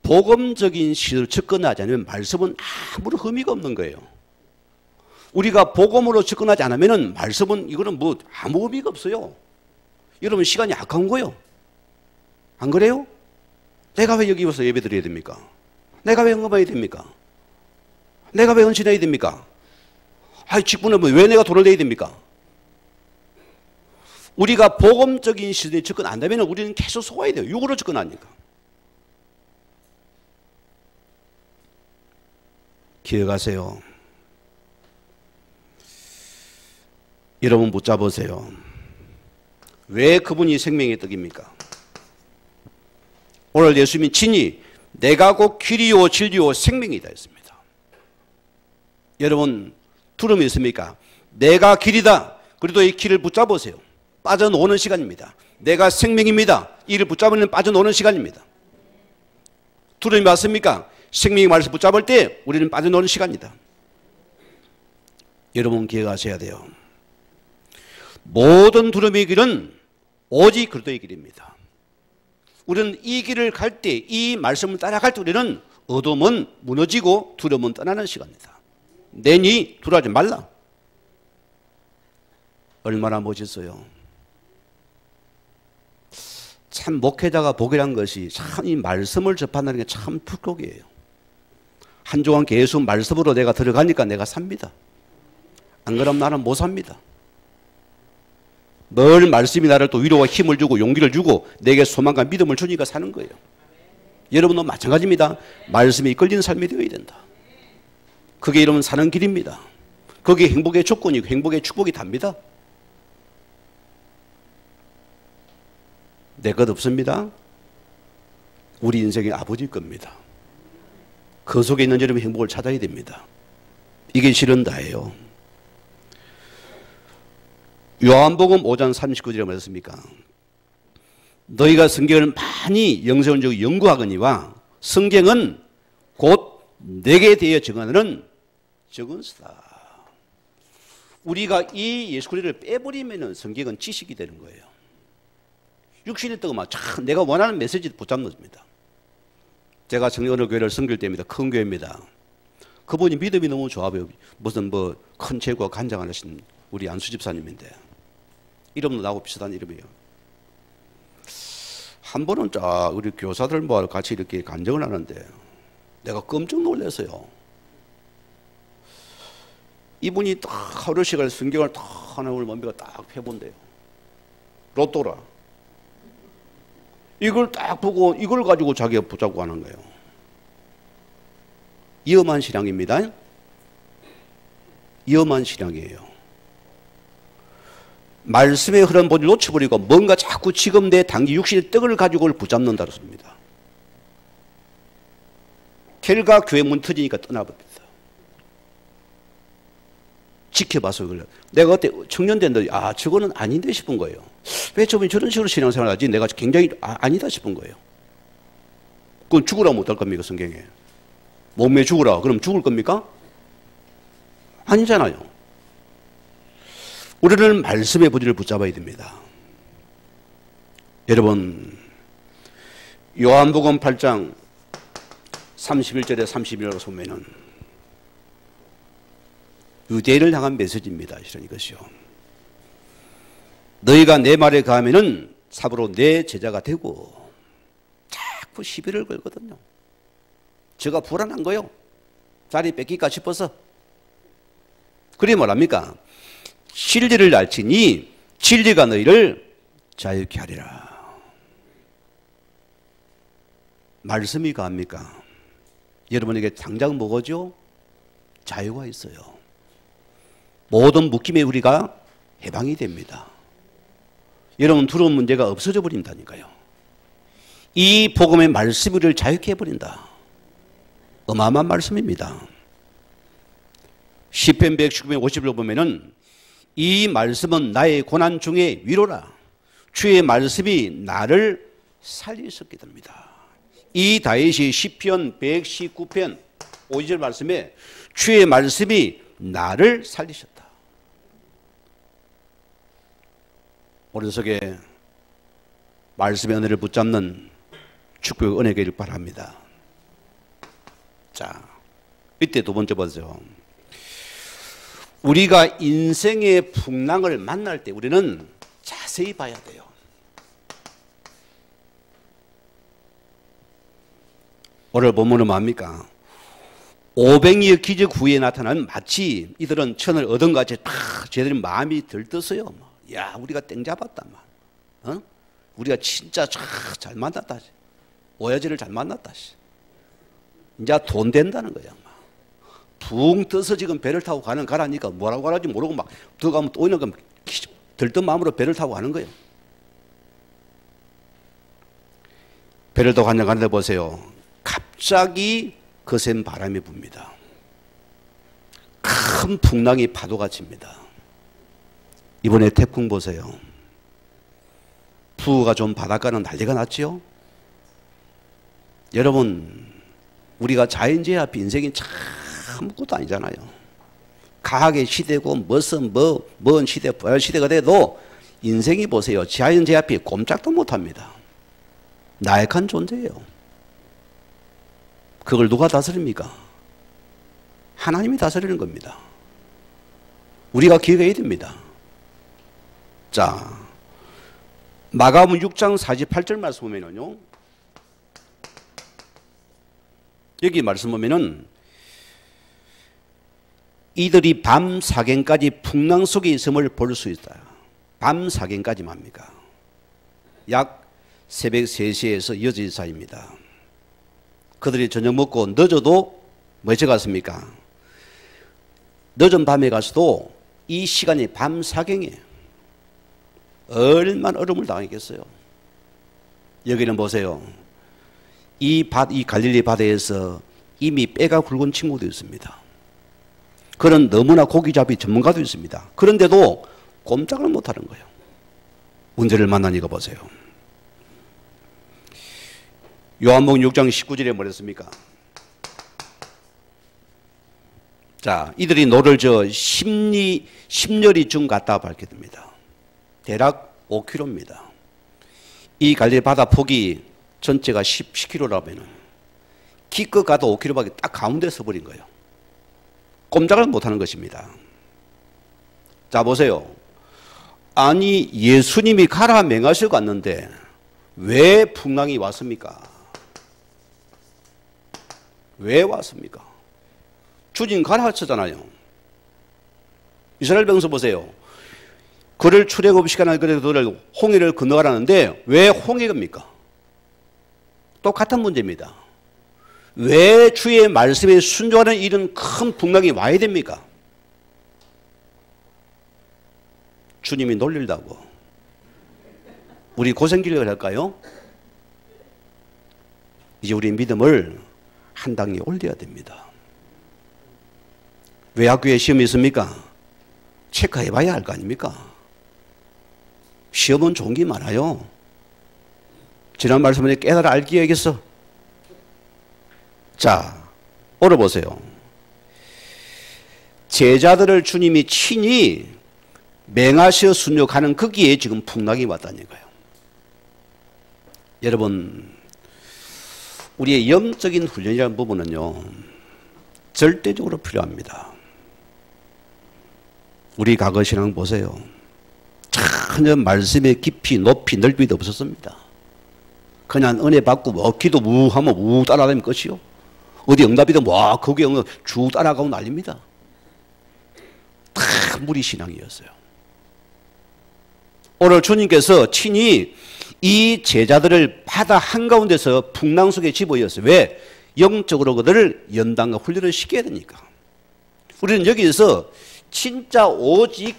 Speaker 1: 복음적인 시를 접근하지 않으면 말씀은 아무런 의미가 없는 거예요. 우리가 복음으로 접근하지 않으면 말씀은 이거는 뭐 아무 의미가 없어요. 여러분 시간이 아까운 거예요. 안 그래요? 내가 왜 여기 와서 예배 드려야 됩니까? 내가 왜 헌금해야 됩니까? 내가 왜 헌신해야 됩니까? 아이 직분을 왜 내가 돈을 내야 됩니까? 우리가 복음적인 시대에 접근 안 되면 우리는 계속 속아야 돼요. 육으로 접근하니까. 기억하세요. 여러분 붙잡으세요. 왜 그분이 생명의 떡입니까? 오늘 예수님이 친히 내가 곧 길이요 진리요 생명이다 했습니다. 여러분 두려움이 있습니까? 내가 길이다. 그래도 이 길을 붙잡으세요. 빠져나오는 시간입니다. 내가 생명입니다. 이를 붙잡으면 빠져나오는 시간입니다. 두려움이 왔습니까? 생명의 말을 붙잡을 때 우리는 빠져나오는 시간이다. 여러분 기억하셔야 돼요. 모든 두려움의 길은 오직 그리스도의 길입니다. 우리는 이 길을 갈 때, 이 말씀을 따라갈 때 우리는 어둠은 무너지고 두려움은 떠나는 시간입니다. 내니 두려워하지 말라. 얼마나 멋있어요. 참 목회자가 복이란 것이 참 이 말씀을 접한다는 게 참 축복이에요. 한 주간 계속 말씀으로 내가 들어가니까 내가 삽니다. 안 그러면 나는 못 삽니다. 늘 말씀이 나를 또 위로와 힘을 주고 용기를 주고 내게 소망과 믿음을 주니까 사는 거예요. 여러분도 마찬가지입니다. 말씀에 이끌리는 삶이 되어야 된다. 그게 여러분 사는 길입니다. 그게 행복의 조건이고 행복의 축복이 답니다. 내 것 없습니다. 우리 인생의 아버지 겁니다. 그 속에 있는 여러분의 행복을 찾아야 됩니다. 이게 실은 다예요. 요한복음 5장 39절에 뭐였습니까? 너희가 성경을 많이 영성적으로 연구하거니와 성경은 곧 내게 대해 증언하는 증언서다. 우리가 이 예수 그리스도를 빼버리면 성경은 지식이 되는 거예요. 육신이 뜨거만 참 내가 원하는 메시지를 붙잡는 겁니다. 제가 청년의 교회를 섬길 때입니다. 큰 교회입니다. 그분이 믿음이 너무 좋아 보여요. 무슨 뭐 큰 체육과 간장을 하신 우리 안수 집사님인데 이름도 나하고 비슷한 이름이에요. 한 번은 우리 교사들과 같이 이렇게 간증을 하는데 내가 깜짝 놀랐어요. 이분이 딱 하루씩을 성경을 딱 하나님을 뭡니까 딱 펴본대요. 로또라. 이걸 딱 보고 이걸 가지고 자기가 붙잡고 하는 거예요. 위험한 신앙입니다. 위험한 신앙이에요. 말씀의 흐름 본질 놓쳐버리고 뭔가 자꾸 지금 내 단기 육신의 떡을 가지고 붙잡는다고 씁니다. 결과 교회 문 터지니까 떠나버립니다. 지켜봐서 그래요. 내가 그때 청년 때인데 저거는 아닌데 싶은 거예요. 왜 저분이 저런 식으로 신앙생활 하지? 내가 굉장히 아니다 싶은 거예요. 그건 죽으라면 어떨 겁니까 성경에? 몸에 죽으라 그럼 죽을 겁니까? 아니잖아요. 우리는 말씀의 본질을 붙잡아야 됩니다. 여러분 요한복음 8장 31절에 31절을 보면은 유대인을 향한 메시지입니다. 이것이요. 너희가 내 말에 가면은 삽으로 내 제자가 되고 자꾸 시비를 걸거든요. 제가 불안한 거요. 자리 뺏길까 싶어서. 그래 뭐랍니까? 진리를 알지니 진리가 너희를 자유케 하리라. 말씀이 가합니까? 여러분에게 당장 뭐죠? 자유가 있어요. 모든 묶임에 우리가 해방이 됩니다. 여러분 두려운 문제가 없어져 버린다니까요. 이 복음의 말씀이 우리를 자유케 해버린다. 어마어마한 말씀입니다. 시편 119편 50을 보면은 이 말씀은 나의 고난 중에 위로라. 주의 말씀이 나를 살리셨게 됩니다. 이 다윗이 시편 119편 5절 말씀에 주의 말씀이 나를 살리셨다. 오른속에 말씀의 은혜를 붙잡는 축복의 은혜가 길 바랍니다. 자, 이때 두 번째 보죠. 우리가 인생의 풍랑을 만날 때 우리는 자세히 봐야 돼요. 오늘 본문은 뭡니까? 오병이의 기적 후에 나타난 마치 이들은 천을 얻은 것 같이 탁 쟤들이 마음이 들떴어요. 야, 우리가 땡 잡았다. 우리가 진짜 잘 만났다. 오야지를 잘 만났다. 이제 돈 된다는 거야. 붕 떠서 지금 배를 타고 가라니까 뭐라고 하는지 모르고 막 들어가면 또 있는 거 들뜬 마음으로 배를 타고 가는 거예요. 배를 타고 가는데 보세요. 갑자기 거센 바람이 붑니다. 큰 풍랑이 파도가 칩니다. 이번에 태풍 보세요. 부가 좀 바닷가는 난리가 났지요. 여러분 우리가 자연재해 앞에 인생이 참 아무것도 아니잖아요. 과학의 시대고 뭔 시대, 부활 시대가 돼도 인생이 보세요. 자연재해 앞에 꼼짝도 못합니다. 나약한 존재예요. 그걸 누가 다스립니까? 하나님이 다스리는 겁니다. 우리가 기억해야 됩니다. 자, 마가복음 6장 48절 말씀 보면은요, 여기 말씀 보면은 이들이 밤 사경까지 풍랑 속에 있음을 볼 수 있다. 밤 사경까지 맙니까? 약 새벽 3시에서 6시 사이입니다. 그들이 저녁 먹고 늦어도 뭐지 갔습니까? 늦은 밤에 가서도 이 시간이 밤 사경이에요. 얼마나 얼음을 당했겠어요. 여기는 보세요. 이 갈릴리 바다에서 이미 뼈가 굵은 친구도 있습니다. 그런 너무나 고기잡이 전문가도 있습니다. 그런데도 꼼짝을 못하는 거예요. 문제를 만나니까 보세요. 요한복음 6장 19절에 뭐랬습니까? 자, 이들이 노를 저 십여리쯤 갔다 밝게 됩니다. 대략 5km입니다. 이 갈릴리 바다 폭이 전체가 10km라면 기껏 가도 5km밖에 딱 가운데 서버린 거예요. 꼼짝을 못하는 것입니다. 자, 보세요. 아니, 예수님이 가라 맹하셔 갔는데 왜 풍랑이 왔습니까? 왜 왔습니까? 주님 가라 하셨잖아요. 이스라엘 백성 보세요. 그를 출애굽시켜는 그들을 홍해를 건너가라는데 왜 홍해입니까? 똑같은 문제입니다. 왜 주의 말씀에 순종하는 이런 큰 풍랑이 와야 됩니까? 주님이 놀리려고. 우리 고생기력을 할까요? 이제 우리 믿음을 한 단계 올려야 됩니다. 왜 학교에 시험이 있습니까? 체크해 봐야 할 거 아닙니까? 시험은 좋은 게 많아요. 지난 말씀에 깨달아 알기 위해서. 자, 오늘 보세요. 제자들을 주님이 친히 맹하셔 순종하는 거기에 지금 풍랑이 왔다니까요. 여러분, 우리의 영적인 훈련이라는 부분은요, 절대적으로 필요합니다. 우리 과거 신앙 보세요. 전혀 말씀의 깊이, 높이, 넓이도 없었습니다. 그냥 은혜 받고 뭐 기도 무 하면 무 따라다니면 끝이요. 어디 응답이든 와 거기 응답 쭉 따라가고 난립니다. 다 무리 신앙이었어요. 오늘 주님께서 친히 이 제자들을 바다 한가운데서 풍랑 속에 집어넣었어요. 왜? 영적으로 그들을 연단과 훈련을 시켜야 되니까. 우리는 여기서 진짜 오직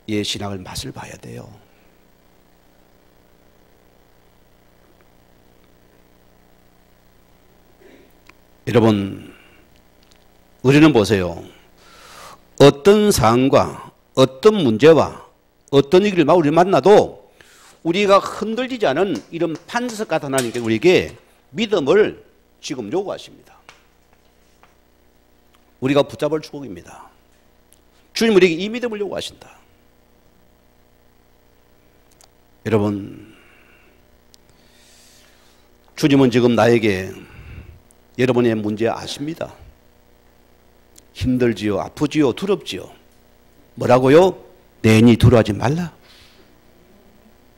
Speaker 1: 예 신앙을 맛을 봐야 돼요. 여러분, 우리는 보세요. 어떤 상황과 어떤 문제와 어떤 일을 우리 만나도 우리가 흔들리지 않은 이런 반석 같은 하나님께 우리에게 믿음을 지금 요구하십니다. 우리가 붙잡을 축복입니다. 주님 우리에게 이 믿음을 요구하신다. 여러분, 주님은 지금 나에게 여러분의 문제 아십니다. 힘들지요, 아프지요, 두렵지요. 뭐라고요? 내니 두려워하지 말라.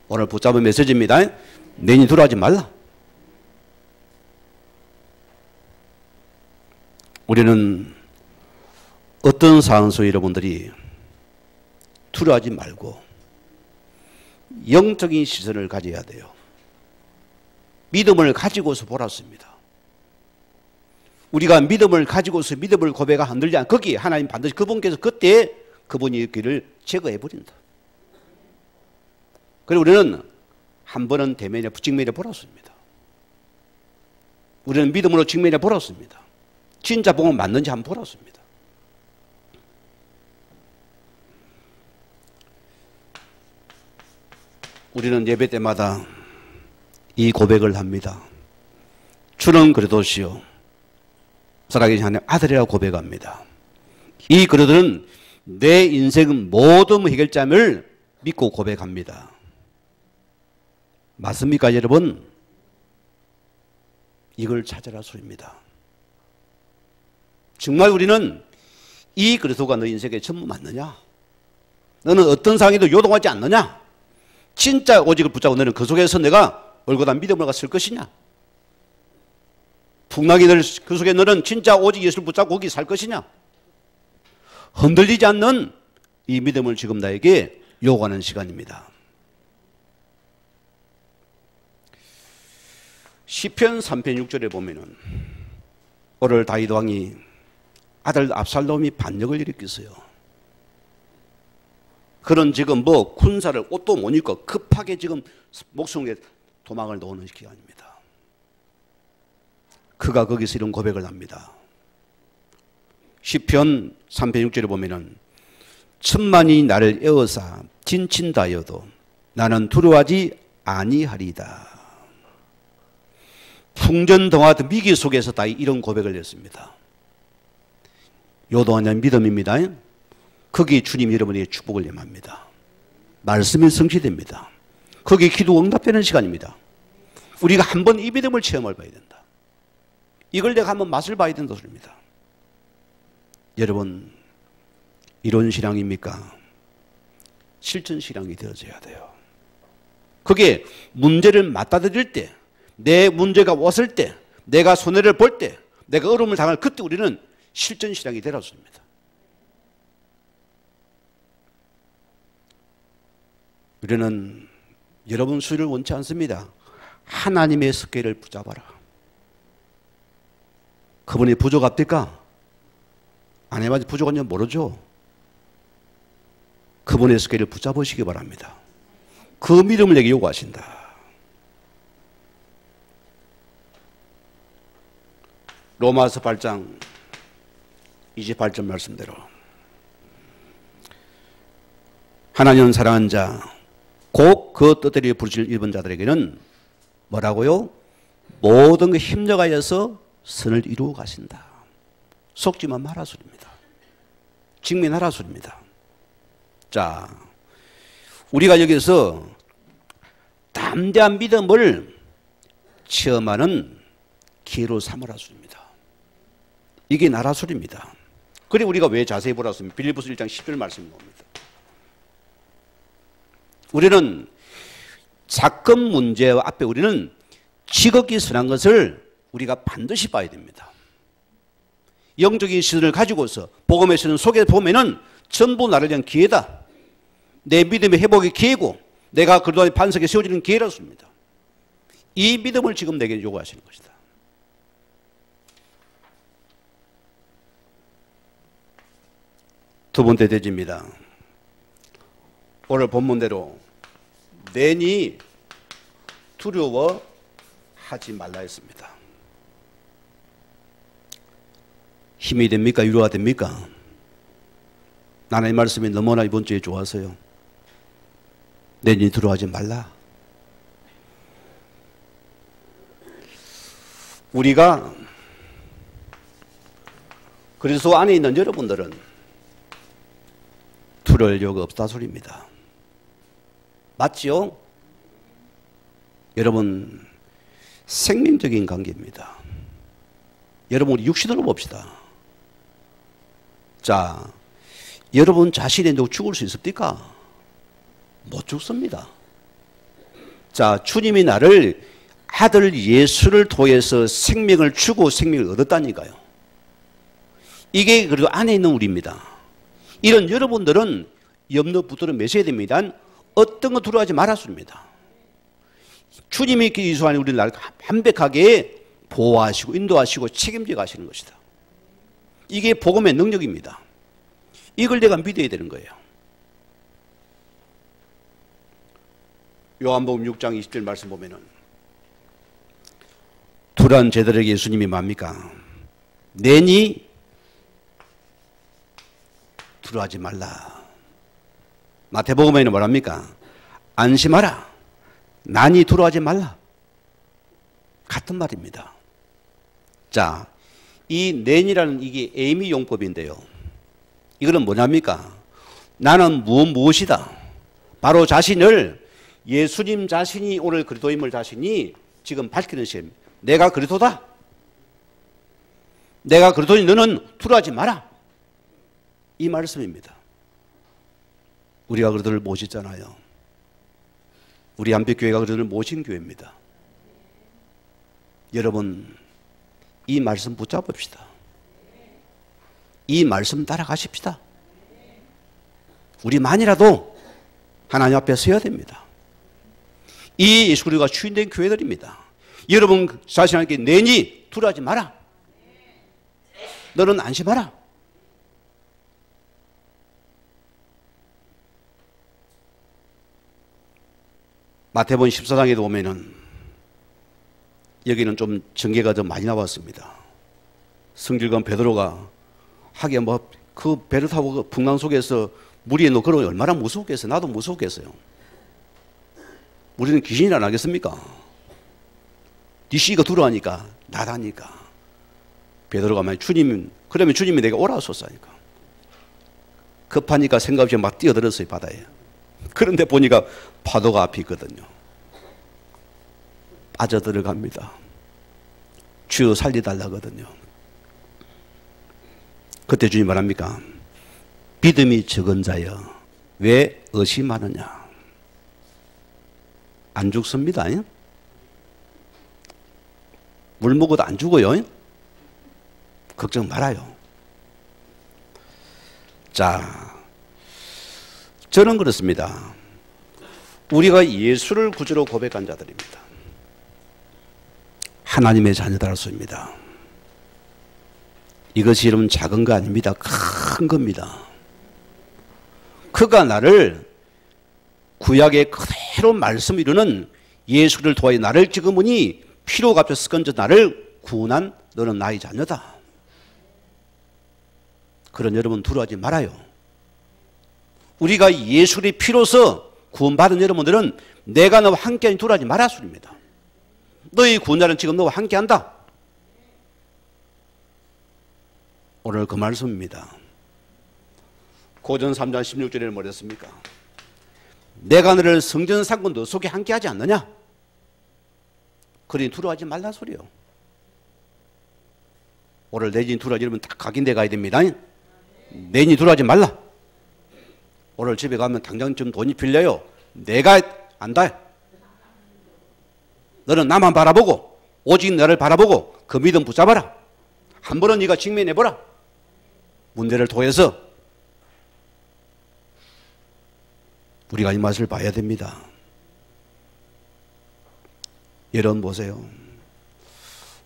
Speaker 1: 오늘 붙잡은 메시지입니다. 내니 두려워하지 말라. 우리는 어떤 상황 속에 여러분들이 두려워하지 말고 영적인 시선을 가져야 돼요. 믿음을 가지고서 보았습니다. 우리가 믿음을 가지고서 믿음을 고백하 흔들지 않고 거기에 하나님 반드시 그분께서 그때 그분이 길을 제거해 버린다. 그리고 우리는 한 번은 대면에 직면에 보았습니다. 우리는 믿음으로 직면에 보았습니다. 진짜 복음 맞는지 한번 보았습니다. 우리는 예배 때마다 이 고백을 합니다. 주는 그래도시오 살아계신 하나님 아들이라고 고백합니다. 이 그들은 내 인생 모든 해결점을 믿고 고백합니다. 맞습니까, 여러분? 이걸 찾아라 소리입니다. 정말 우리는 이 그리스도가 너 인생의 전부 맞느냐? 너는 어떤 상황에도 요동하지 않느냐? 진짜 오직을 붙잡고 너는 그 속에서 내가 올곧은 믿음으로 설 것이냐? 풍랑이들 그 속에 너는 진짜 오직 예수를 붙잡고 거기 살 것이냐? 흔들리지 않는 이 믿음을 지금 나에게 요구하는 시간입니다. 시편 3편 6절에 보면은 오늘 다윗 왕이 아들 압살롬이 반역을 일으켰어요. 그런 지금 뭐 군사를 옷도 못 입고 급하게 지금 목숨에 도망을 놓는 기간입니다. 그가 거기서 이런 고백을 합니다. 시편 3편 6절에 보면은 천만이 나를 에워싸 진친다여도 나는 두려워하지 아니하리다. 풍전등화 위기 속에서 다 이런 고백을 했습니다. 요동하는 믿음입니다. 거기에 주님이 여러분에게 축복을 예마합니다. 말씀이 성취됩니다. 거기에 기도 응답되는 시간입니다. 우리가 한번 이 믿음을 체험해 봐야 된다. 이걸 내가 한번 맛을 봐야 된다 소리입니다. 여러분, 이런 신앙입니까? 실천 신앙이 되어져야 돼요. 그게 문제를 맞닥뜨릴 때, 내 문제가 왔을 때, 내가 손해를 볼 때, 내가 어려움을 당할 그때 우리는 실전 신앙이 되라 소리입니다. 우리는 여러분 수를 원치 않습니다. 하나님의 습계를 붙잡아라. 그분이 부족합니까? 아내마저 부족한지 모르죠. 그분의 습계를 붙잡으시기 바랍니다. 그 믿음을 내게 요구하신다. 로마서 8장 28절 말씀대로 하나님은 사랑한 자 곧 그 뜻대로 부르실 일본 자들에게는 뭐라고요? 모든 그 힘려가여서 선을 이루어 가신다. 속지만 마라 소리입니다. 직면하라 소리입니다. 자, 우리가 여기서 담대한 믿음을 체험하는 기회로 삼으라 소리입니다. 이게 나라 소리입니다. 그리고 우리가 왜 자세히 보라 소리입니다. 빌립보서 1장 10절 말씀이 나옵니다. 우리는 사건 문제 앞에 우리는 지극히 선한 것을 우리가 반드시 봐야 됩니다. 영적인 시선을 가지고서 복음의 시선 속에 보면은 전부 나를 위한 기회다. 내 믿음의 회복의 기회고 내가 그동안 반석에 세워지는 기회라습니다. 이 믿음을 지금 내게 요구하시는 것이다. 두 번째 대지입니다. 오늘 본문대로 내니 두려워하지 말라 했습니다. 힘이 됩니까? 위로가 됩니까? 나는 이 말씀이 너무나 이번 주에 좋아서요. 내니 두려워하지 말라. 우리가 그리스도 안에 있는 여러분들은 두려울 이유가 없다 소리입니다. 맞지요? 여러분, 생명적인 관계입니다. 여러분, 우리 육신으로 봅시다. 자, 여러분 자신이 누구 죽을 수 있습니까? 못 죽습니다. 자, 주님이 나를 아들 예수를 통해서 생명을 주고 생명을 얻었다니까요. 이게 그래도 안에 있는 우리입니다. 이런 여러분들은 염려 붙들어 매셔야 됩니다. 어떤 거 두려워하지 말았습니다. 주님이 예수 안에 우리를 완벽하게 보호하시고 인도하시고 책임져 가시는 것이다. 이게 복음의 능력입니다. 이걸 내가 믿어야 되는 거예요. 요한복음 6장 20절 말씀 보면은 두려운 제들에게 예수님이 뭡니까? 내니 두려워하지 말라. 마태복음에는 뭐랍니까? 안심하라. 난이 두려워하지 말라. 같은 말입니다. 자, 이 낸이라는 이게 에이미 용법인데요. 이거는 뭐냐입니까? 나는 무엇이다. 바로 자신을 예수님 자신이 오늘 그리스도임을 자신이 지금 밝히는 시입니다. 내가 그리스도다. 내가 그리스도니 너는 두려워하지 마라. 이 말씀입니다. 우리가 그리스도를 모시잖아요. 우리 한빛교회가 그리스도를 모신 교회입니다. 여러분, 이 말씀 붙잡읍시다. 이 말씀 따라가십시다. 우리만이라도 하나님 앞에 서야 됩니다. 이 예수 그리스도가 주인된 교회들입니다. 여러분 자신에게 내니 두려워하지 마라. 너는 안심하라. 마태복음 14장에도 보면은 여기는 좀 전개가 좀 많이 나왔습니다. 성길관 베드로가 하기야 뭐 그 배를 타고 그 풍랑 속에서 물 위에 놓고 걸으면 얼마나 무서웠겠어요. 나도 무서웠겠어요. 우리는 귀신이라 안 하겠습니까? 네 씨가 두려워하니까 나다니까. 베드로가 만약 주님, 그러면 주님이 내가 오라 하소서니까. 급하니까 생각 없이 막 뛰어들었어요, 바다에. 그런데 보니까 파도가 앞에 있거든요. 빠져들어갑니다. 주여 살려달라거든요. 그때 주님 말합니까? 믿음이 적은 자여 왜 의심하느냐. 안 죽습니다. 물 먹어도 안 죽어요. 걱정 말아요. 자, 저는 그렇습니다. 우리가 예수를 구주로 고백한 자들입니다. 하나님의 자녀다라서입니다. 이것이 여러분 작은 거 아닙니다. 큰 겁니다. 그가 나를 구약의 그대로 말씀 이루는 예수를 통하여 나를 찍으니 피로 값에 건져 나를 구원한 너는 나의 자녀다. 그런 여러분 두려워하지 말아요. 우리가 예수의 피로서 구원받은 여러분들은 내가 너와 함께하니 두려워하지 마라 소리입니다. 너희 구원자는 지금 너와 함께한다. 오늘 그 말씀입니다. 고전 3장 16절에 뭐랬습니까? 내가 너를 성전 상권 너 속에 함께하지 않느냐? 그러니 두려워하지 말라 소리요. 오늘 내진 두려워하지 여러분 딱 각인돼 가야 됩니다. 내니 두려워하지 말라. 오늘 집에 가면 당장 좀 돈이 빌려요. 내가 안다. 너는 나만 바라보고 오직 나를 바라보고 그 믿음 붙잡아라. 한 번은 네가 직면해보라. 문제를 통해서 우리가 이 맛을 봐야 됩니다. 여러분 보세요.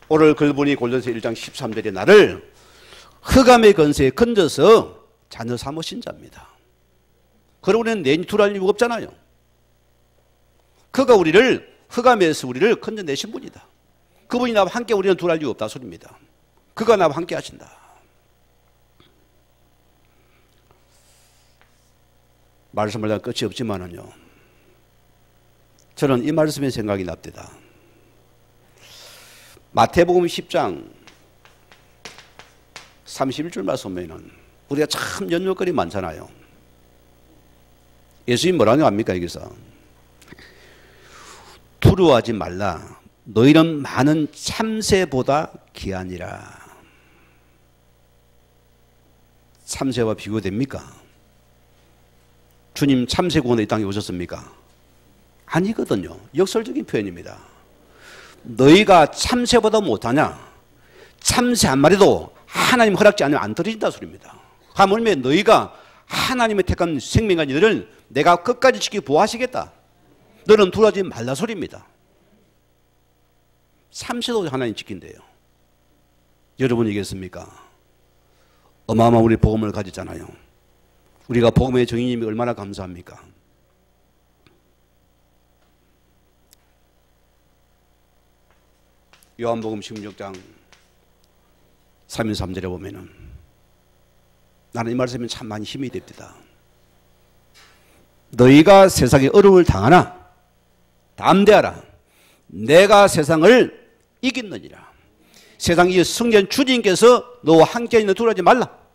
Speaker 1: 오늘 글보니 골로새 1장 13절에 나를 흑암의 권세에 건져서 자녀 삼으신 자입니다. 그러고 우리는 내니 두려울 이유가 없잖아요. 그가 우리를 흑암에서 우리를 건져내신 분이다. 그분이 나와 함께 우리는 두려울 이유 없다 소리입니다. 그가 나와 함께 하신다. 말씀을 다 끝이 없지만은요. 저는 이 말씀의 생각이 납니다. 마태복음 10장 31절 말씀 보면은 우리가 참 연결거리 많잖아요. 예수님 뭐라고 합니까 여기서? 두려워하지 말라. 너희는 많은 참새보다 귀하니라. 참새와 비교됩니까? 주님 참새 구원에 이 땅에 오셨습니까? 아니거든요. 역설적인 표현입니다. 너희가 참새보다 못하냐? 참새 한 마리도 하나님 허락지 않으면 안 떨어진다 소리입니다. 하물며 너희가 하나님의 택한 생명가니들을 내가 끝까지 지켜 보호하시겠다. 너는 두려워하지 말라 소리입니다. 참새도 하나님 지킨대요. 여러분이겠습니까? 어마어마한 우리 복음을 가졌잖아요. 우리가 복음의 정인님이 얼마나 감사합니까? 요한복음 16장 33절에 보면은 나는 이 말씀이 참 많이 힘이 됩니다. 너희가 세상에 어려움을 당하나 담대하라. 내가 세상을 이겼느니라. 세상의 성전 주님께서 너와 함께 있는 두려워하지 말라.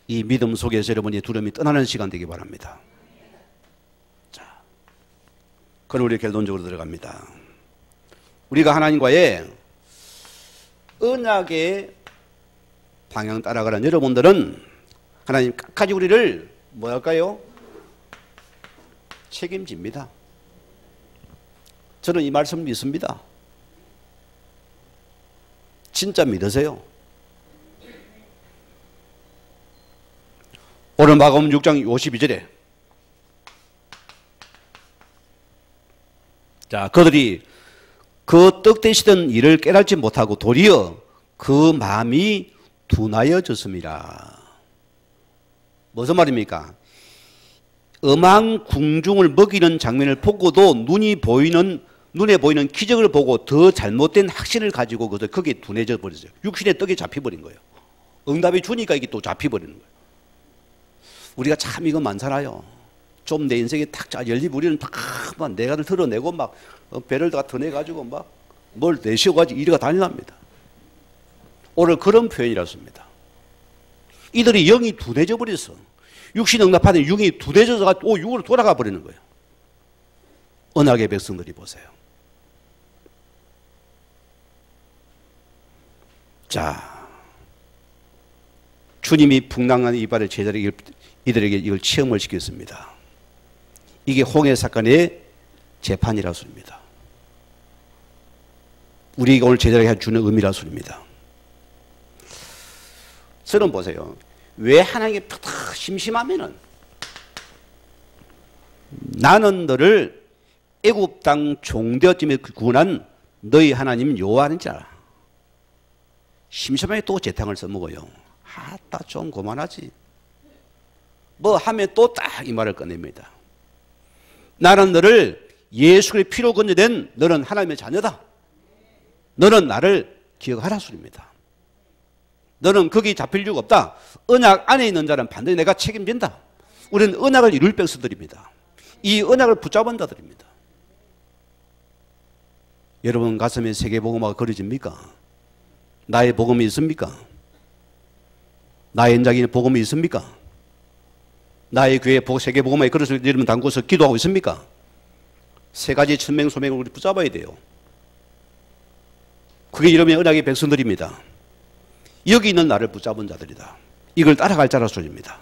Speaker 1: 이 믿음 속에서 여러분이 두려움이 떠나는 시간 되기 바랍니다. 그럼 우리 결론적으로 들어갑니다. 우리가 하나님과의 언약의 방향 따라가는 여러분들은 하나님 끝까지 우리를 뭐 할까요? 책임집니다. 저는 이 말씀 믿습니다. 진짜 믿으세요. 오늘 마가복음 6장 52절에 자, 그들이 그 떡 되시던 일을 깨달지 못하고 도리어 그 마음이 둔하여졌습니다. 무슨 말입니까? 엄한 궁중을 먹이는 장면을 보고도 눈에 보이는 기적을 보고 더 잘못된 확신을 가지고 거기에 둔해져 버렸어요. 육신의 떡에 잡혀버린 거예요. 응답이 주니까 이게 또 잡혀버리는 거예요. 우리가 참 이거 많잖아요. 좀 내 인생에 탁 열리면 우리는 막 내가를 드러내고 막 배를 다 드내가지고 막 뭘 내쉬어가지고 이리가 다니랍니다. 오늘 그런 표현이라습니다. 이들이 영이 둔해져 버렸어. 육신 응답하는 영이 둔해져서 육으로 돌아가 버리는 거예요. 언약의 백성들이 보세요. 자, 주님이 풍랑한 이발의 제자들에게 이들에게 이걸 체험을 시켰습니다. 이게 홍해 사건의 재판이라 소리입니다. 우리가 오늘 제자들에게 주는 의미라 소리입니다. 저는 보세요. 왜 하나님께 탁 심심하면은 나는 너를 애굽 땅 종되었음에 구원한 너희 하나님 여호와는 자. 심심하게 또 재탕을 써먹어요. 아따 좀 그만하지. 뭐 하면 또 딱 이 말을 꺼냅니다. 나는 너를 예수 그리스도의 피로 건져된 너는 하나님의 자녀다. 너는 나를 기억하라 소리입니다. 너는 거기 잡힐 이유가 없다. 언약 안에 있는 자는 반드시 내가 책임진다. 우리는 언약을 이룰 백성들입니다. 이 언약을 붙잡은 자들입니다. 여러분 가슴에 세계복음화가 그려집니까? 나의 복음이 있습니까? 나의 현장에 복음이 있습니까? 나의 교회 세계복음화의 그릇을 여러분 담고서 기도하고 있습니까? 세 가지 천명소명을 우리 붙잡아야 돼요. 그게 여러분의 언약의 백성들입니다. 여기 있는 나를 붙잡은 자들이다. 이걸 따라갈 자라 소리입니다.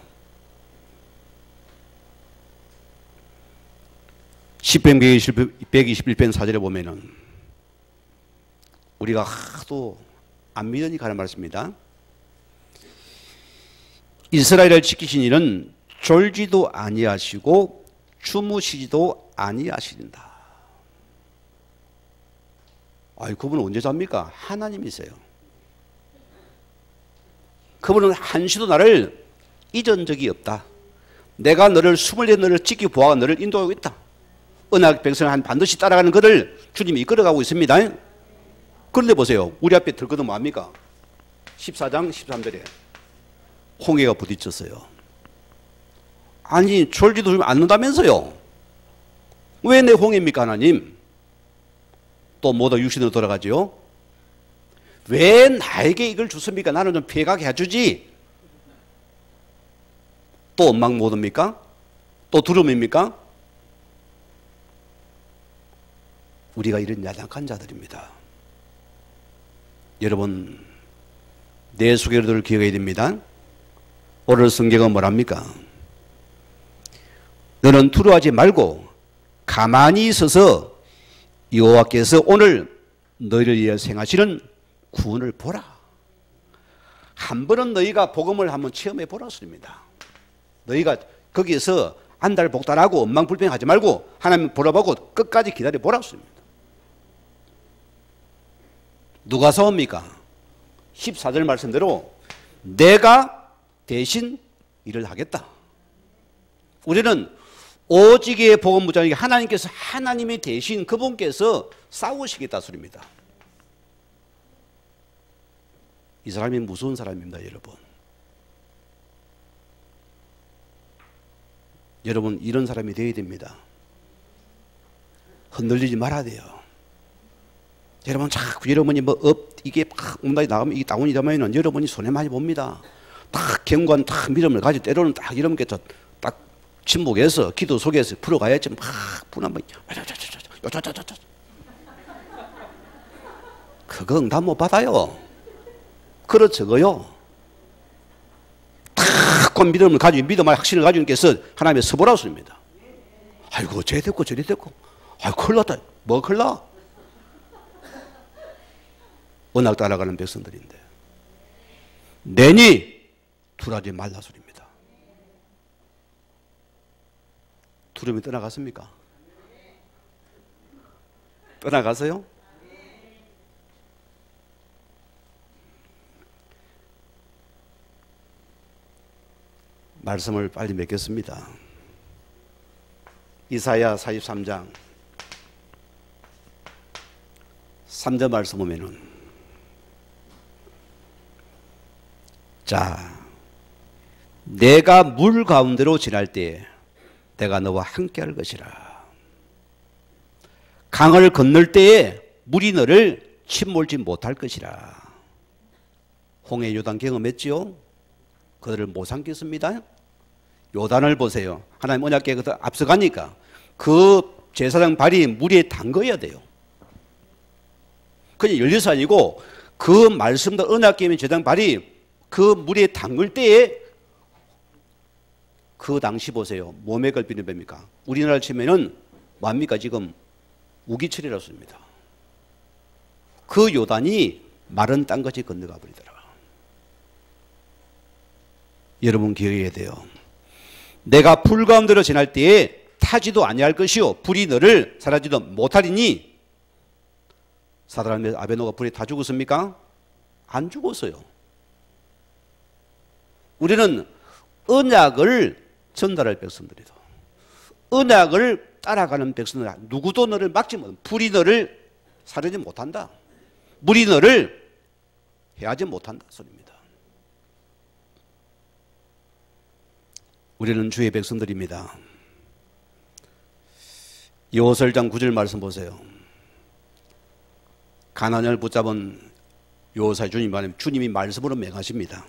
Speaker 1: 시편 121편 4절에 보면은 우리가 하도 안 믿으니까 하는 말씀입니다. 이스라엘을 지키신 이는 졸지도 아니하시고 주무시지도 아니하시린다. 아이, 그분은 언제 잡니까? 하나님이세요. 그분은 한시도 나를 잊은 적이 없다. 내가 너를 24 너를 지키고 보아가 너를 인도하고 있다. 언약 백성을 반드시 따라가는 것을 주님이 이끌어가고 있습니다. 그런데 보세요. 우리 앞에 들거든 뭐합니까? 14장 13절에 홍해가 부딪혔어요. 아니 졸지도 않는다면서요. 왜 내 홍해입니까 하나님? 또 모두 육신으로 돌아가지요. 왜 나에게 이걸 주습니까? 나는 좀 피해가게 해주지. 또 원망 못 옵니까? 또 두려움입니까? 우리가 이런 야단한 자들입니다. 여러분 내 소개를 기억해야 됩니다. 오늘 성경은 뭐랍니까? 너는 두려워하지 말고 가만히 있어서 여호와께서 오늘 너희를 위해 행하시는 구원을 보라. 한 번은 너희가 복음을 한번 체험해 보라 소리입니다. 너희가 거기에서 안달복달하고 엉망불평하지 말고 하나님 보라보고 끝까지 기다려 보라 소리입니다. 누가 싸웁니까? 14절 말씀대로 내가 대신 일을 하겠다. 우리는 오직의 복음 무장에게 하나님께서 하나님이 대신 그분께서 싸우시겠다 소리입니다. 이 사람이 무서운 사람입니다, 여러분. 여러분 이런 사람이 되어야 됩니다. 흔들리지 말아야 돼요. 여러분 자꾸 여러분이 이게 막 온다이 나가면 이게 다운이 되면 여러분이 손해 많이 봅니다. 딱 경관 딱 믿음을 가지고 때로는 딱 여러분께 딱 침묵해서 기도 속에서 풀어가야지 막 분한 번 쪼쪼쪼쪼. 그거 응답 못 받아요. 그렇 적어요. 탁 믿음을 가지고 믿음의 확신을 가지고 있께서 하나님의 서보라고 씁니다. 아이고 쟤 됐고 저리 됐고 아이고 큰일 났다. 뭐 큰일 나? 언약 따라가는 백성들인데 내니 두려워하지 말라 소리입니다. 두려움이 떠나갔습니까? 떠나가서요? 말씀을 빨리 맺겠습니다. 이사야 43장 3절 말씀 보면은 자, 내가 물 가운데로 지날 때에 내가 너와 함께 할 것이라. 강을 건널 때에 물이 너를 침몰지 못할 것이라. 홍해 요단 경험했지요? 그들을 못 삼켰습니다. 요단을 보세요. 하나님 언약궤에 앞서가니까 그 제사장 발이 물에 담궈야 돼요. 그냥 열려서 아니고 그 말씀도 언약궤의 제사장 발이 그 물에 담글 때에 그 당시 보세요. 몸에 걸비는 뭡니까? 우리나라 치면은 뭡니까? 지금 우기철이라고 씁니다. 그 요단이 마른 땅같이 건너가 버리더라. 여러분 기억해야 돼요. 내가 불 가운데로 지날 때에 타지도 아니할 것이요 불이 너를 사라지도 못하리니. 사드락 아베노가 불에 다 죽었습니까? 안 죽었어요. 우리는 언약을 전달할 백성들이다. 언약을 따라가는 백성들, 누구도 너를 막지 못한다. 불이 너를 사르지 못한다. 물이 너를 해하지 못한다 소리입니다. 우리는 주의 백성들입니다. 요호설장 9절 말씀 보세요. 가나안을 붙잡은 요호사의 주님이 말씀으로 맹하십니다.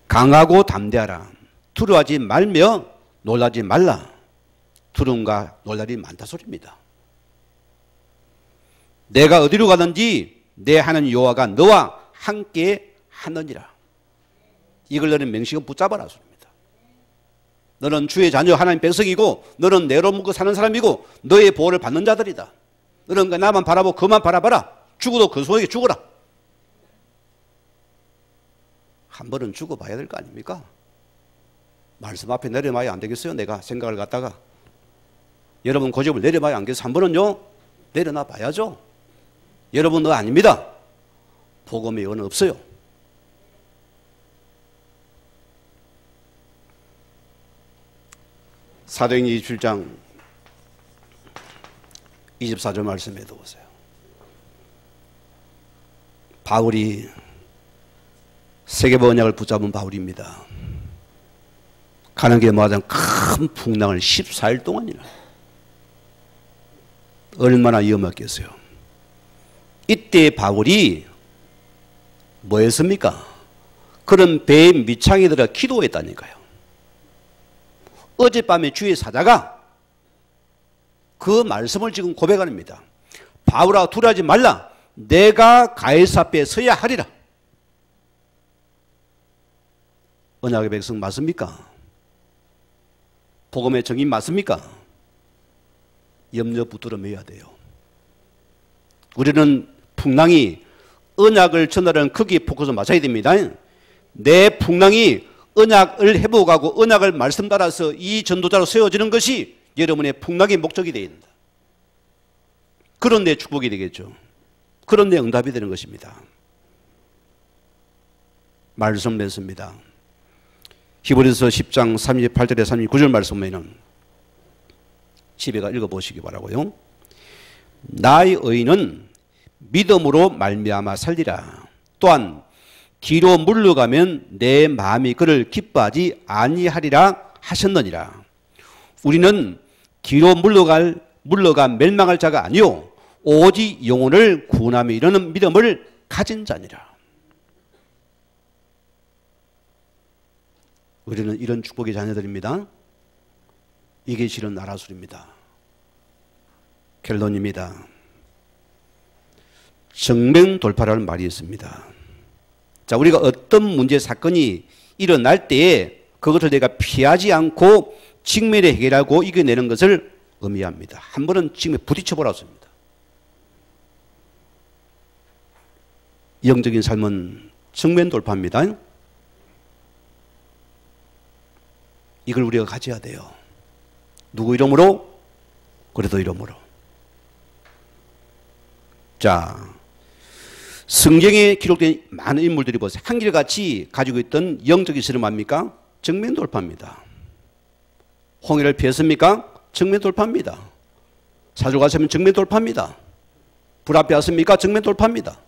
Speaker 1: 강하고 담대하라. 두려워하지 말며 놀라지 말라. 두려움과 놀랄이 많다 소리입니다. 내가 어디로 가든지 내 하나님 여호와가 너와 함께 하느니라. 이걸 너는 맹식은 붙잡아라 소리입니다. 너는 주의 자녀 하나님 백성이고 너는 내로 묵고 사는 사람이고 너의 보호를 받는 자들이다. 너는 나만 바라보고 그만 바라봐라. 죽어도 그 소에게 죽어라. 한 번은 죽어봐야 될 거 아닙니까? 말씀 앞에 내려놔야 안 되겠어요? 내가 생각을 갖다가 여러분 고집을 내려봐야 안 되겠어요? 한 번은요 내려놔 봐야죠. 여러분 너 아닙니다. 복음의 언어 없어요. 사도행전 27장 24절 말씀에도 보세요. 바울이 세계보 언약을 붙잡은 바울입니다. 가는 길에 맞은 큰 풍랑을 14일 동안이나. 얼마나 위험했겠어요. 이때 바울이 뭐 했습니까? 그런 배에 밑창에 들어 기도했다니까요. 어젯밤에 주의 사자가 그 말씀을 지금 고백합니다. 바울아 두려워하지 말라. 내가 가이사 앞에 서야 하리라. 언약의 백성 맞습니까? 복음의 정인 맞습니까? 염려 붙들어 매야 돼요. 우리는 풍랑이 언약을 전달하는 크기에 포커스 맞춰야 됩니다. 내 풍랑이 언약을 회복하고 언약을 말씀 따라서 이 전도자로 세워지는 것이 여러분의 풍랑의 목적이 되어야 된다. 그런 데 축복이 되겠죠. 그런 데 응답이 되는 것입니다. 말씀 맺습니다. 히브리서 10장 38절에 39절 말씀에는 집에가 읽어보시기 바라고요. 나의 의인은 믿음으로 말미암아 살리라. 또한 뒤로 물러가면 내 마음이 그를 기뻐하지 아니하리라 하셨느니라. 우리는 뒤로 물러가 멸망할 자가 아니요 오직 영혼을 구원하며 이르는 믿음을 가진 자니라. 우리는 이런 축복의 자녀들입니다. 이게 실은 나라술입니다. 결론입니다. 정면 돌파라는 말이 있습니다. 자, 우리가 어떤 문제 사건이 일어날 때에 그것을 내가 피하지 않고 직면에 해결하고 이겨내는 것을 의미합니다. 한 번은 직면에 부딪혀보라고 씁니다. 영적인 삶은 정면 돌파입니다. 이걸 우리가 가져야 돼요. 누구 이름으로? 그래도 이름으로. 자, 성경에 기록된 많은 인물들이 보세요. 한결같이 가지고 있던 영적인 실험 뭡니까? 정면 돌파입니다. 홍해를 피했습니까? 정면 돌파입니다. 사주가 세면 정면 돌파입니다. 불 앞에 왔습니까? 정면 돌파입니다.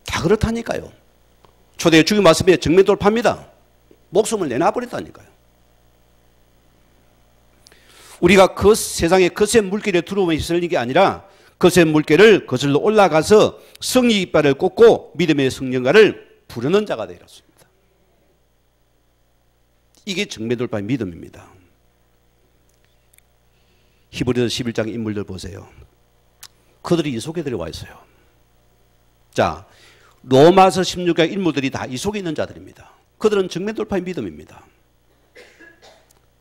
Speaker 1: 다 그렇다니까요. 초대에 죽임 왔으면 정면 돌파입니다. 목숨을 내놔버렸다니까요. 우리가 그 세상에 거센 물길에 들어오면 휘둘리는 게 아니라 거센 물길을 거슬러 올라가서 승리 깃발을 꽂고 믿음의 승전가를 부르는 자가 되었습니다. 이게 정면 돌파의 믿음입니다. 히브리서 11장 인물들 보세요. 그들이 이 속에 들어와 있어요. 자, 로마서 16장 인물들이 다 이 속에 있는 자들입니다. 그들은 정면 돌파의 믿음입니다.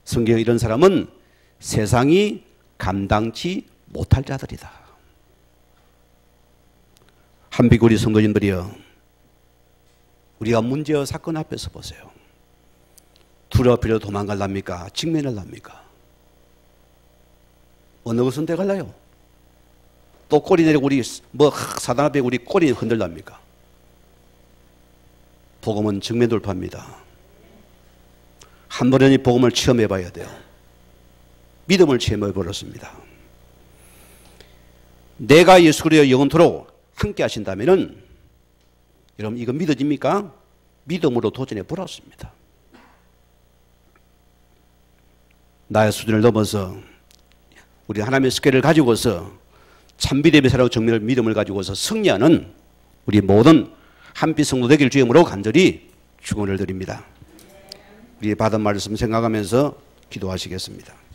Speaker 1: 성경에 이런 사람은 세상이 감당치 못할 자들이다. 한비구리 성도님들이여, 우리가 문제와 사건 앞에서 보세요. 두려워 도망갈랍니까? 직면할랍니까? 어느 것은 돼갈라요? 또 꼬리 내리고 우리 사단 앞에 우리 꼬리 흔들랍니까? 복음은 정면 돌파입니다. 한 번은 이 복음을 체험해 봐야 돼요. 믿음을 체험해 버렸습니다. 내가 예수 그리스도와 영원토록 함께 하신다면은, 여러분 이거 믿어집니까? 믿음으로 도전해 보았습니다. 나의 수준을 넘어서 우리 하나님의 습관을 가지고서 참 믿음의 살아고 정밀 믿음을 가지고서 승리하는 우리 모든 한빛 성도 되길 주임으로 간절히 축원을 드립니다. 우리 받은 말씀 생각하면서 기도하시겠습니다.